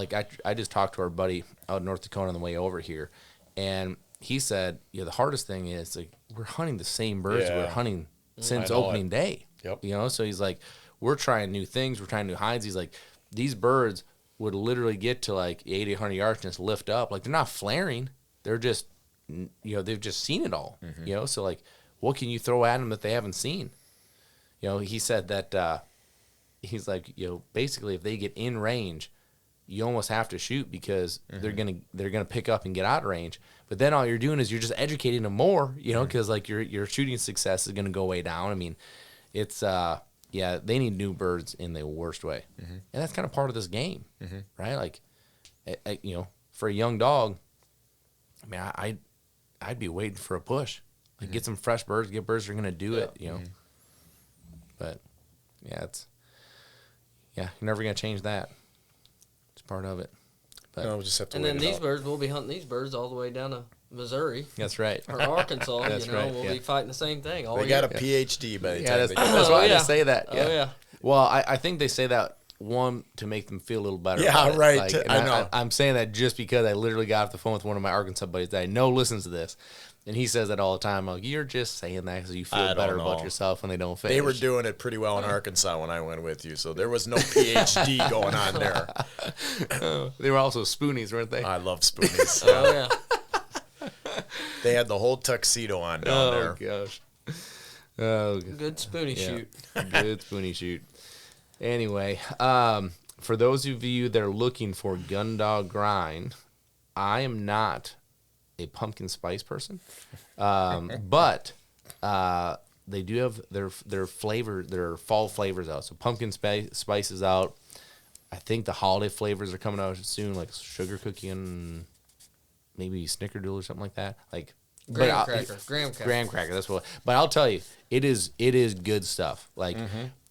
I just talked to our buddy out in North Dakota on the way over here, and he said, the hardest thing is, we're hunting the same birds that we're hunting since opening day. Yep. So he's like, we're trying new things, we're trying new hides. He's like, these birds would literally get to 80, 100 yards and just lift up. They're not flaring. They're just, they've just seen it all. So what can you throw at them that they haven't seen? He said that he's like, basically if they get in range, you almost have to shoot because they're gonna pick up and get out of range. But then all you're doing is you're just educating them more, because your shooting success is gonna go way down. I mean, it's they need new birds in the worst way, and that's kind of part of this game, right? For a young dog, I mean, I'd be waiting for a push, get some fresh birds, get birds that are gonna do it, But you're never gonna change that. It's part of it. But No, we'll just have to and wait then it these out. birds, we'll be hunting these birds all the way down to Missouri that's right. or Arkansas. That's right, We'll be fighting the same thing. All They year. got a PhD by the Yeah, time that's, they get that's Oh, why yeah. they say that. Yeah. Oh, yeah. Well, I think they say that, one, to make them feel a little better. Yeah, about it. right. And I know. I'm saying that just because I literally got off the phone with one of my Arkansas buddies that I know listens to this. And he says that all the time. Like, you're just saying that because you I feel don't better about know. yourself when they don't finish. They were doing it pretty well in Arkansas when I went with you, so there was no PhD going on there. They were also spoonies, weren't they? I love spoonies. Oh yeah. They had the whole tuxedo on down there. Gosh. Oh, Good spoonie yeah. shoot. Good spoonie shoot. Anyway, for those of you that are looking for gun dog grind, I am not a pumpkin spice person, but they do have their flavor, their fall flavors out. So pumpkin spice is out. I think the holiday flavors are coming out soon, like sugar cookie and maybe snickerdoodle or something like that. Like Graham graham cracker. cracker. That's what. But I'll tell you, it is good stuff. Like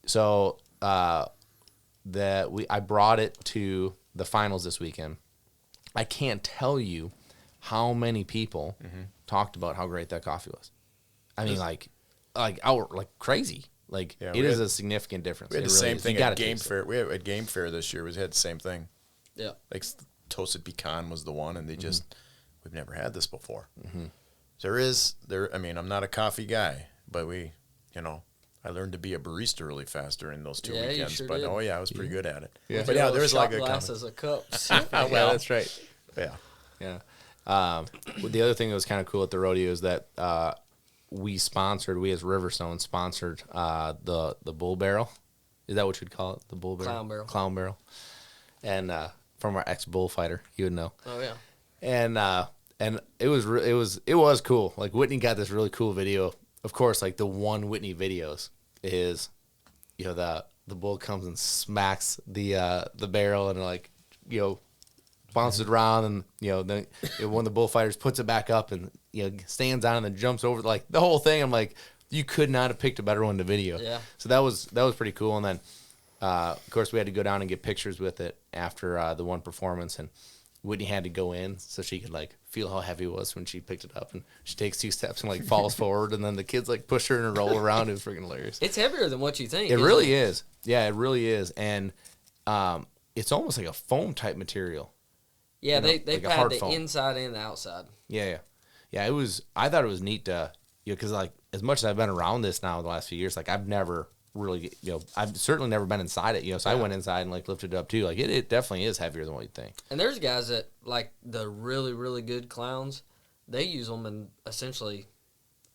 so, I brought it to the finals this weekend. I can't tell you how many people talked about how great that coffee was. I mean, like crazy. Like Yeah, it is a significant difference. We had It the really same is. thing You gotta at Game taste it. Fair. We had at Game Fair this year. We had the same thing. Yeah. Like toasted pecan was the one, and they just we've never had this before. I mean, I'm not a coffee guy, but I learned to be a barista really fast during those 2 Yeah, you weekends. sure but did. I was pretty good at it. Yeah. But yeah, there was a lot of good glasses of cups. Yeah, that's right. Yeah. Yeah. The other thing that was kind of cool at the rodeo is that we as Riverstone sponsored the bull barrel. Is that what you'd call it? The bull barrel? Clown barrel. Clown barrel. And from our ex-bullfighter, you would know. Oh yeah. And it was cool. Like Whitney got this really cool video. Of course, like the one Whitney videos is, the bull comes and smacks the barrel and like, bounces around and then one of the bullfighters puts it back up and stands on and then jumps over like the whole thing. I'm like, you could not have picked a better one to video. Yeah. So that was pretty cool. And then of course we had to go down and get pictures with it after the one performance, and Whitney had to go in so she could like feel how heavy it was when she picked it up, and she takes 2 steps and like falls forward, and then the kids like push her and roll around. It was freaking hilarious. It's heavier than what you think. It isn't really is. Yeah, it really is. And it's almost like a foam type material. Yeah, they like a pad hard the foam. inside and the outside. Yeah. It was. I thought it was neat to, because like as much as I've been around this now the last few years, like I've never really, I've certainly never been inside it. So I went inside and like lifted it up too. Like it definitely is heavier than what you'd think. And there's guys that like the really really good clowns. They use them and essentially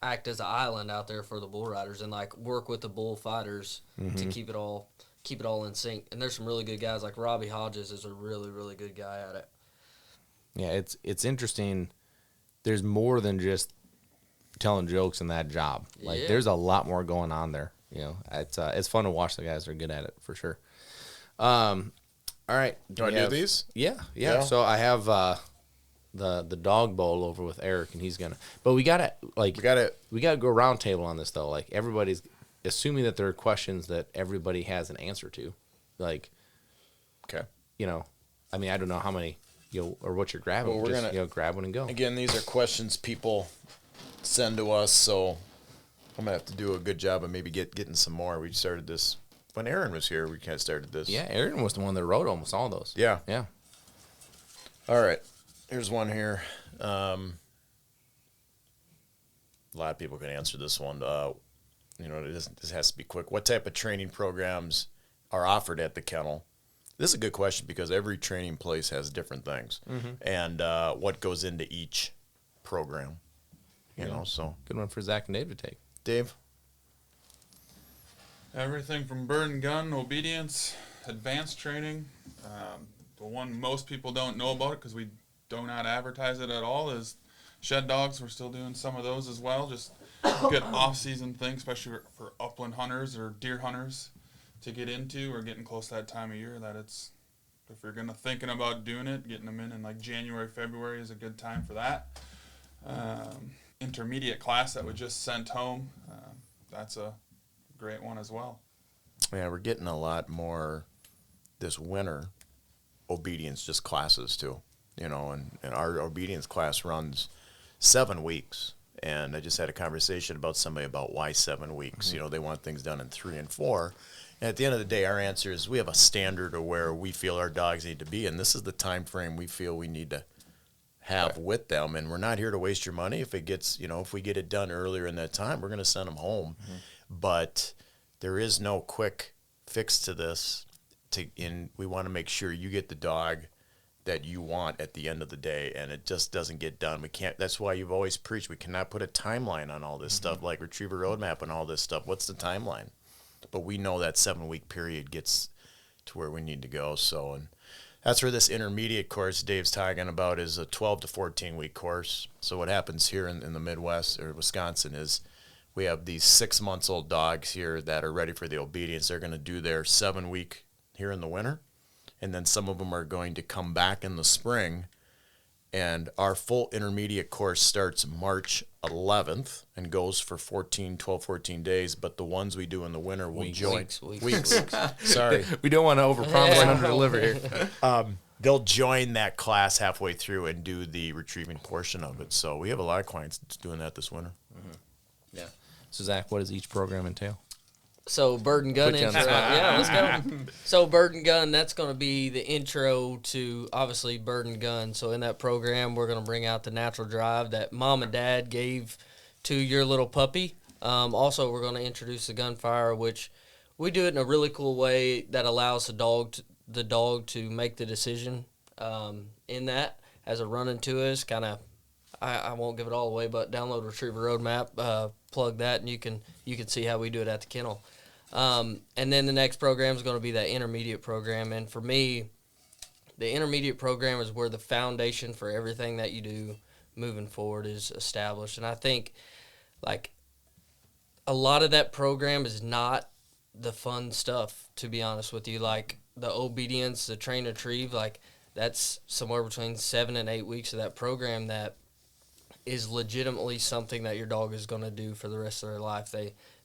act as an island out there for the bull riders and like work with the bull fighters to keep it all in sync. And there's some really good guys like Robbie Hodges is a really really good guy at it. Yeah, it's interesting. There's more than just telling jokes in that job. Like Yeah. there's a lot more going on there. It's fun to watch the guys that are good at it for sure. All right. Do I do these? Yeah. So I have the dog bowl over with Eric, and he's gonna. But we gotta go roundtable on this though. Like everybody's assuming that there are questions that everybody has an answer to. Like, Okay. I mean, I don't know how many or what you're grabbing. Well, we're just gonna grab one and go. Again, these are questions people send to us, so I'm gonna have to do a good job of maybe getting some more. We started this when Aaron was here. We kind of started this. Yeah, Aaron was the one that wrote almost all those. Yeah. Yeah. All right. Here's one here. A lot of people can answer this one. This has to be quick. What type of training programs are offered at the kennel? This is a good question because every training place has different things, and what goes into each program. So Good one for Zach and Dave to take. Dave. Everything from bird and gun, obedience, advanced training. The one most people don't know about it because we do not advertise it at all is shed dogs. We're still doing some of those as well. Just good off-season thing, especially for upland hunters or deer hunters to get into. We're getting close to that time of year that it's, if you're thinking about doing it, getting them in like January, February is a good time for that. Intermediate class that we just sent home, that's a great one as well. Yeah, we're getting a lot more this winter obedience just classes too. And our obedience class runs 7 weeks. And I just had a conversation about somebody about why 7 weeks. They want things done in 3 and 4. And at the end of the day, our answer is we have a standard of where we feel our dogs need to be, and this is the time frame we feel we need to have with them. And we're not here to waste your money. If it gets, if we get it done earlier in that time, we're going to send them home. But there is no quick fix to this. We want to make sure you get the dog that you want at the end of the day, and it just doesn't get done. We can't. That's why you've always preached we cannot put a timeline on all this stuff, like Retriever Roadmap and all this stuff. What's the timeline? But we know that 7-week period gets to where we need to go. So, and that's where this intermediate course Dave's talking about is a 12 to 14-week course. So what happens here in the Midwest or Wisconsin is we have these 6-month-old dogs here that are ready for the obedience. They're going to do their 7-week here in the winter, and then some of them are going to come back in the spring. And our full intermediate course starts March 11th and goes for 14 days. But the ones we do in the winter will join. Weeks. Sorry. We don't want to overpromise and underdeliver here. They'll join that class halfway through and do the retrieving portion of it. So we have a lot of clients doing that this winter. Yeah. So, Zach, what does each program entail? So bird and gun Put you on the intro. spot. Yeah, let's go. So bird and gun, that's going to be the intro to obviously bird and gun. So in that program, we're going to bring out the natural drive that mom and dad gave to your little puppy. Also, we're going to introduce the gunfire, which we do it in a really cool way that allows the dog to make the decision in that as a run into us. Kind of, I won't give it all away, but download Retriever Roadmap, plug that, and you can see how we do it at the kennel. And then the next program is going to be that intermediate program. And for me, the intermediate program is where the foundation for everything that you do moving forward is established. And I think, like, a lot of that program is not the fun stuff, to be honest with you. Like, the obedience, the train retrieve, like, that's somewhere between 7 and 8 weeks of that program that is legitimately something that your dog is going to do for the rest of their life.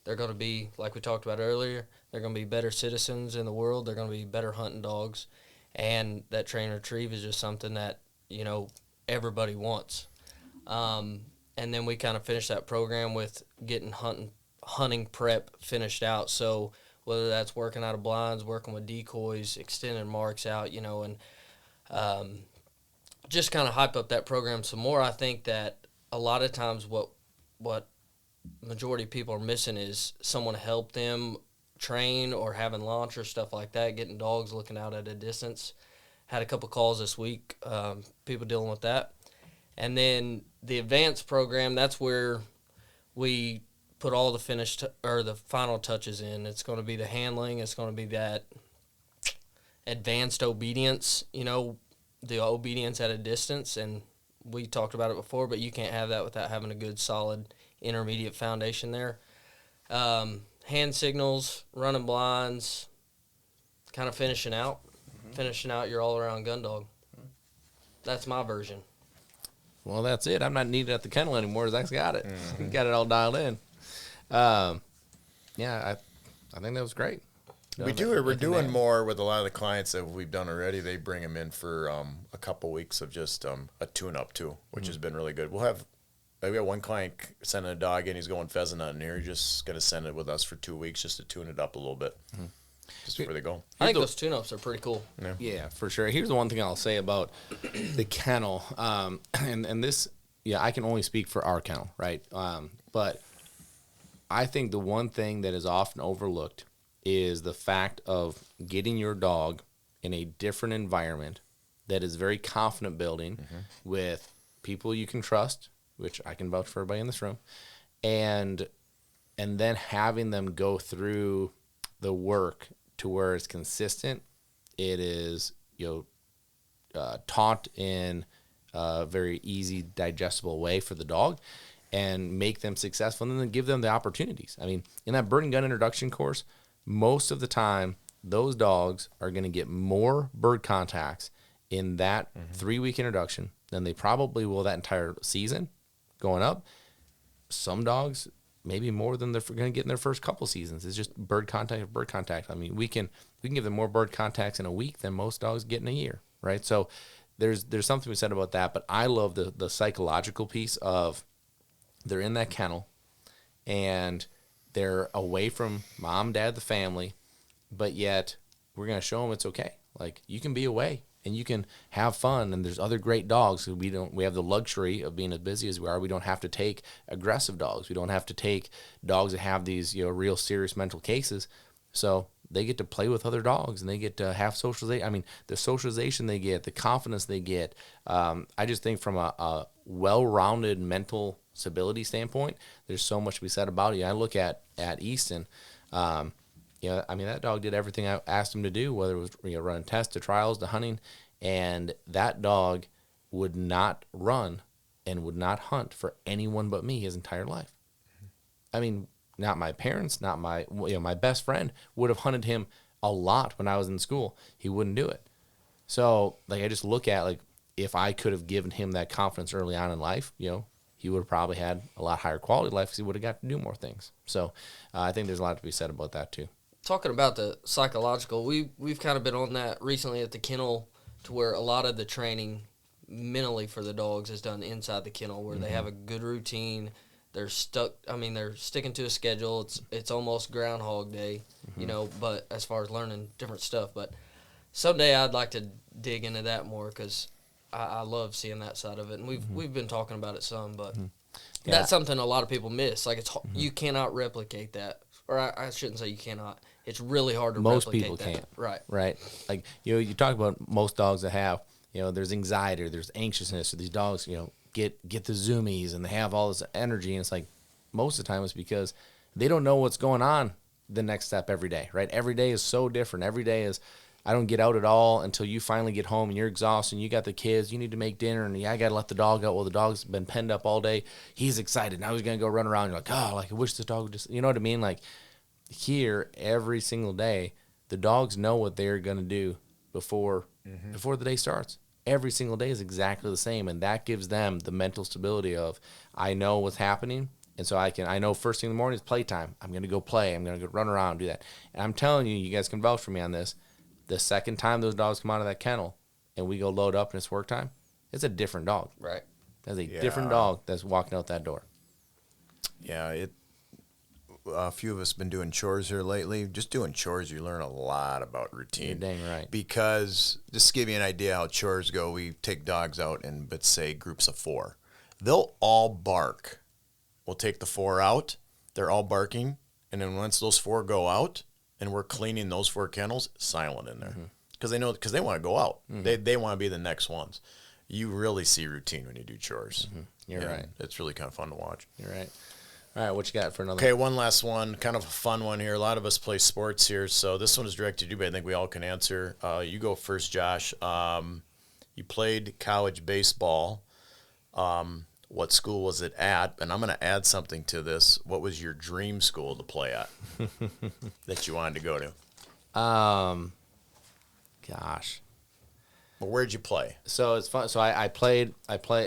They're going to be, like we talked about earlier, they're going to be better citizens in the world. They're going to be better hunting dogs. And that train retrieve is just something that, everybody wants. And then we kind of finish that program with getting hunting prep finished out. So whether that's working out of blinds, working with decoys, extending marks out, and just kind of hype up that program some more. I think that a lot of times what majority of people are missing is someone to help them train or having launch or stuff like that, getting dogs looking out at a distance. Had a couple calls this week, people dealing with that. And then the advanced program, that's where we put all the finished or the final touches in. It's going to be the handling. It's going to be that advanced obedience, the obedience at a distance. And we talked about it before, but you can't have that without having a good, solid, intermediate foundation there. Hand signals, running blinds, kind of finishing out your all-around gun dog. That's my version. Well, that's it. I'm not needed at the kennel anymore. Zach's got it. Got it all dialed in. I think that was great. We're doing more with a lot of the clients that we've done already. They bring them in for a couple weeks of just a tune-up too, which has been really good. We got one client sending a dog in. He's going pheasant hunting here. He's just going to send it with us for 2 weeks just to tune it up a little bit, just before they go. I think those tune-ups are pretty cool. Yeah, for sure. Here's the one thing I'll say about the kennel, and this, I can only speak for our kennel, right? But I think the one thing that is often overlooked is the fact of getting your dog in a different environment that is very confident building with people you can trust, which I can vouch for everybody in this room, and then having them go through the work to where it's consistent. It is taught in a very easy, digestible way for the dog, and make them successful, and then give them the opportunities. I mean, in that bird and gun introduction course, most of the time, those dogs are going to get more bird contacts in that 3-week introduction than they probably will that entire season going up. Some dogs, maybe more than they're going to get in their first couple seasons. It's just bird contact. I mean, we can give them more bird contacts in a week than most dogs get in a year, right? So there's something to be said about that, but I love the psychological piece of they're in that kennel and they're away from mom, dad, the family, but yet we're going to show them it's okay. Like, you can be away and you can have fun. And there's other great dogs. We have the luxury of being as busy as we are. We don't have to take aggressive dogs. We don't have to take dogs that have these, real serious mental cases. So they get to play with other dogs, and they get to have socialization. I mean, the socialization they get, the confidence they get. I just think from a well-rounded mental stability standpoint, there's so much to be said about it. I look at Easton. That dog did everything I asked him to do, whether it was running tests to trials to hunting, and that dog would not run and would not hunt for anyone but me his entire life. I mean, not my parents, not my my best friend would have hunted him a lot when I was in school. He wouldn't do it. So I just look at if I could have given him that confidence early on in life, he would have probably had a lot higher quality life because he would have got to do more things. So I think there's a lot to be said about that too. Talking about the psychological, we've kind of been on that recently at the kennel, to where a lot of the training mentally for the dogs is done inside the kennel, where they have a good routine. They're they're sticking to a schedule. It's almost Groundhog Day, but as far as learning different stuff. But someday I'd like to dig into that more, because I love seeing that side of it. And we've been talking about it some, but that's something a lot of people miss. You cannot replicate that. Or I shouldn't say you cannot. It's really hard to most replicate people that. can't. Right. You talk about most dogs that have, there's anxiety, or there's anxiousness, or these dogs, get the zoomies, and they have all this energy, and it's most of the time it's because they don't know what's going on the next step every day, right? Every day is so different. Every day is, I don't get out at all until you finally get home and you're exhausted and you got the kids, you need to make dinner, and I got to let the dog out. Well, the dog's been penned up all day. He's excited. Now he's going to go run around. You're I wish this dog would just, you know what I mean? Here, every single day, the dogs know what they're going to do before the day starts. Every single day is exactly the same, and that gives them the mental stability of, I know what's happening, and so I know first thing in the morning is playtime. I'm going to go play. I'm going to go run around, do that. And I'm telling you, you guys can vouch for me on this, the second time those dogs come out of that kennel and we go load up and it's work time, it's a different dog. Right. That's a different dog that's walking out that door. Yeah, a few of us have been doing chores here lately. Just doing chores, you learn a lot about routine. You're dang right. Because, just to give you an idea how chores go, we take dogs out in, let's say, groups of 4. They'll all bark. We'll take the 4 out. They're all barking. And then once those 4 go out, and we're cleaning those 4 kennels, silent in there. Because they want to go out. They want to be the next ones. You really see routine when you do chores. You're right. It's really kind of fun to watch. You're right. All right, what you got for another? Okay, one last one, kind of a fun one here. A lot of us play sports here, so this one is directed to you, but I think we all can answer. You go first, Josh. You played college baseball. What school was it at? And I'm going to add something to this. What was your dream school to play at that you wanted to go to? Gosh. Well, where'd you play? So it's fun. So I played.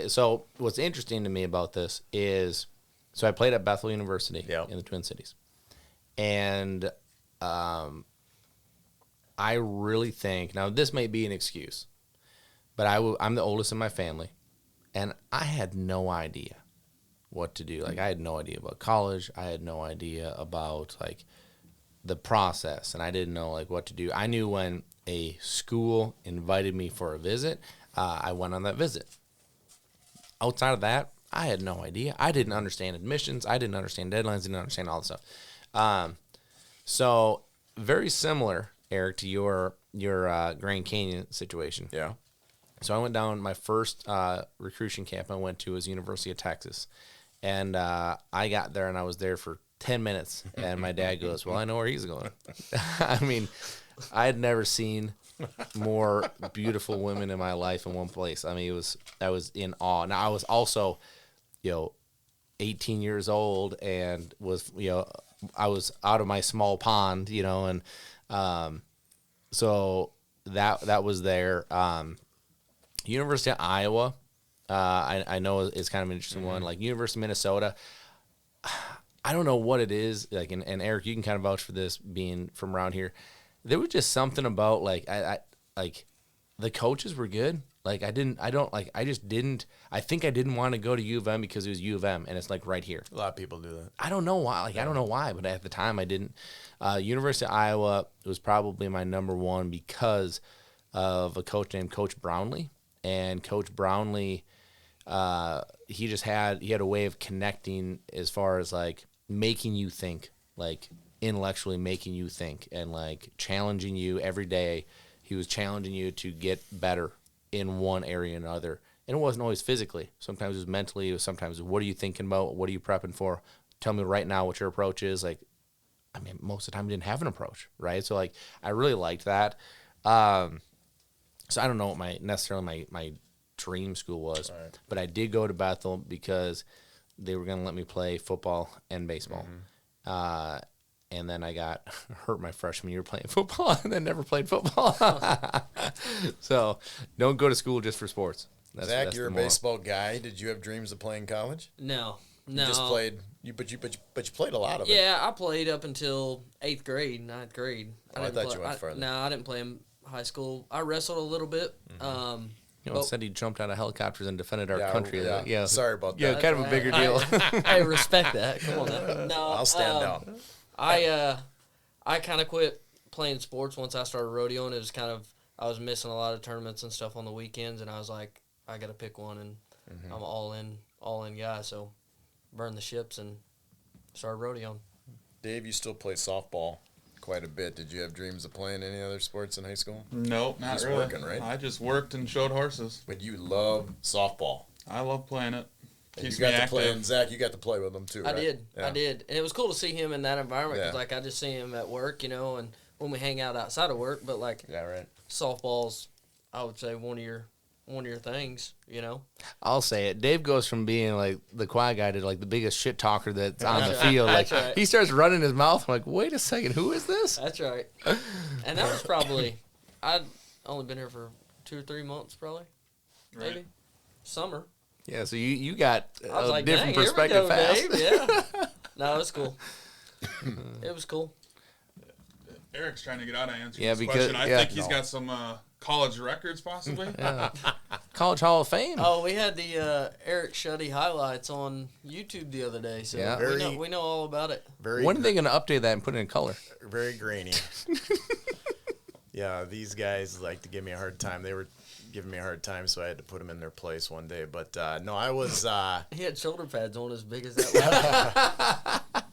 So what's interesting to me about this is, so I played at Bethel University in the Twin Cities. And I really think, now this may be an excuse, but I'm the oldest in my family, and I had no idea what to do. I had no idea about college. I had no idea about the process, and I didn't know what to do. I knew when a school invited me for a visit, I went on that visit. Outside of that, I had no idea. I didn't understand admissions. I didn't understand deadlines. Didn't understand all this stuff. So very similar, Eric, to your Grand Canyon situation. Yeah. So I went down. My first recruiting camp I went to was University of Texas, and I got there and I was there for 10 minutes, and my dad goes, "Well, I know where he's going." I mean, I had never seen more beautiful women in my life in one place. I mean, I was in awe. Now I was also 18 years old and was, I was out of my small pond, and so that was there. University of Iowa, I know is kind of an interesting one. University of Minnesota, I don't know what it is. And Eric, you can kind of vouch for this being from around here. There was just something about I the coaches were good. I think I didn't want to go to U of M because it was U of M and it's right here. A lot of people do that. I don't know why. I don't know why, but at the time I didn't. University of Iowa was probably my number one because of a coach named Coach Brownlee, and Coach Brownlee, he had a way of connecting as far as like making you think, like intellectually making you think, and like challenging you every day. He was challenging you to get better in one area or another. And it wasn't always physically. Sometimes it was mentally. It was sometimes, what are you thinking about? What are you prepping for? Tell me right now what your approach is. Like, I mean, most of the time we didn't have an approach, right? So, like, I really liked that. So I don't know what my dream school was, right, but I did go to Bethel because they were going to let me play football and baseball. And then I got hurt my freshman year playing football and then never played football. So don't go to school just for sports. Zach, you're a baseball guy. Did you have dreams of playing college? No. You just played. But you played a lot of it. Yeah, I played up until 8th grade, 9th grade. I thought you went further. No, I didn't play in high school. I wrestled a little bit. Said he jumped out of helicopters and defended our country. Yeah. Sorry about that. Yeah, kind of a bigger deal. I respect that. Come on now. No, I'll stand down. I kind of quit playing sports once I started rodeoing. It was kind of, I was missing a lot of tournaments and stuff on the weekends, and I was like, I got to pick one, and I'm all in guy. So burned the ships and started rodeoing. Dave, you still play softball quite a bit. Did you have dreams of playing any other sports in high school? Nope, not just really. Working, right? I just worked and showed horses. But you love softball. I love playing it. Keeps you got me to active. play, and Zach, you got to play with them too, right? I did. And it was cool to see him in that environment because, Yeah. like, I just see him at work, and when we hang out outside of work. But, like, softball's, I would say, one of your things, I'll say it. Dave goes from being like the quiet guy to like the biggest shit talker that's on the That's right. field. Like That's right. he starts running his mouth. I'm like, wait a second, who is this? That's right. And that was probably, I'd only been here for 2 or 3 months, probably, maybe, Right. summer. Yeah, so you got I was a like, different dang, perspective here we fast. go, Dave. Yeah. No, it was cool. It was cool. Eric's trying to get out of answering Yeah, this because- question. I yeah. think he's got some college records, possibly. Yeah. College Hall of Fame. Oh, we had the Eric Shuddy highlights on YouTube the other day, so Yeah. we know all about it. When are they going to update that and put it in color? Very grainy. Yeah, these guys like to give me a hard time. They were giving me a hard time, so I had to put them in their place one day. But no, I was. He had shoulder pads on as big as that was.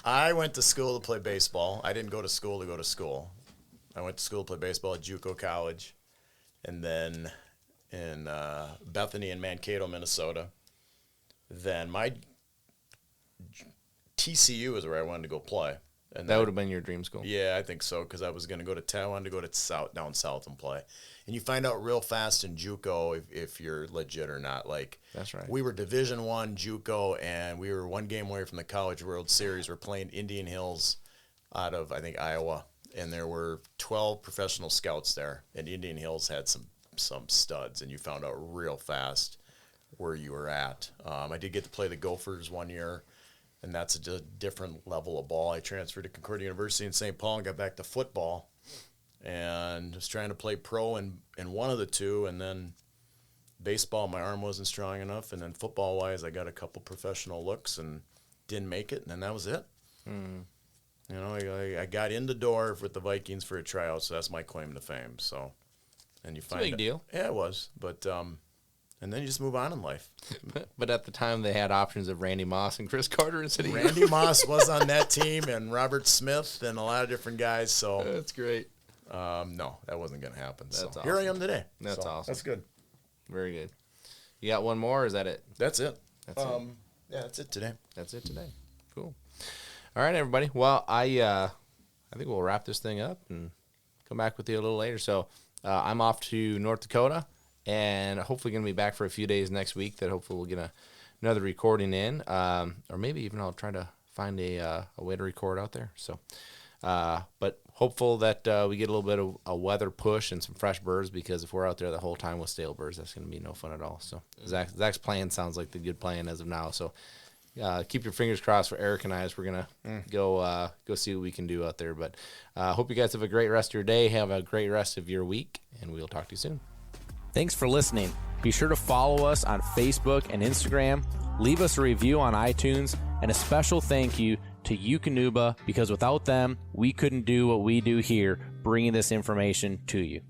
I went to school to play baseball. I didn't go to school to go to school. I went to school to play baseball at JUCO College, and then in Bethany and Mankato, Minnesota. Then my TCU is where I wanted to go play. And That would have been your dream school. Yeah, I think so, because I was going to go to I wanted to go to down south and play. And you find out real fast in JUCO if you're legit or not. Like, That's right. We were Division I JUCO, and we were one game away from the College World Series. We're playing Indian Hills out of, I think, Iowa. And there were 12 professional scouts there, and Indian Hills had some studs, and you found out real fast where you were at. I did get to play the Gophers one year, and that's a different level of ball. I transferred to Concordia University in St. Paul and got back to football, and was trying to play pro in one of the two, and then baseball, my arm wasn't strong enough, and then football-wise, I got a couple professional looks and didn't make it, and then that was it. You know, I got in the door with the Vikings for a tryout, so that's my claim to fame. So, and you find a big deal. Yeah, it was, but and then you just move on in life. But at the time, they had options of Randy Moss and Chris Carter in City. Randy Moss was on that team, and Robert Smith, and a lot of different guys. So That's great. no, that wasn't going to happen. That's so awesome. here I am today. That's So, awesome. That's good. Very good. You got one more, or is that it? That's it. That's it. Yeah, that's it today. That's it today. Cool. All right, everybody. Well, I think we'll wrap this thing up and come back with you a little later. So I'm off to North Dakota, and hopefully going to be back for a few days next week. That hopefully we'll get another recording in, or maybe even I'll try to find a way to record out there. So, but hopeful that we get a little bit of a weather push and some fresh birds, because if we're out there the whole time with stale birds, that's going to be no fun at all. So Zach's plan sounds like the good plan as of now. So. Keep your fingers crossed for Eric and I as we're going to go see what we can do out there. But hope you guys have a great rest of your day. Have a great rest of your week, and we'll talk to you soon. Thanks for listening. Be sure to follow us on Facebook and Instagram. Leave us a review on iTunes, and a special thank you to Yukonuba, because without them, we couldn't do what we do here, bringing this information to you.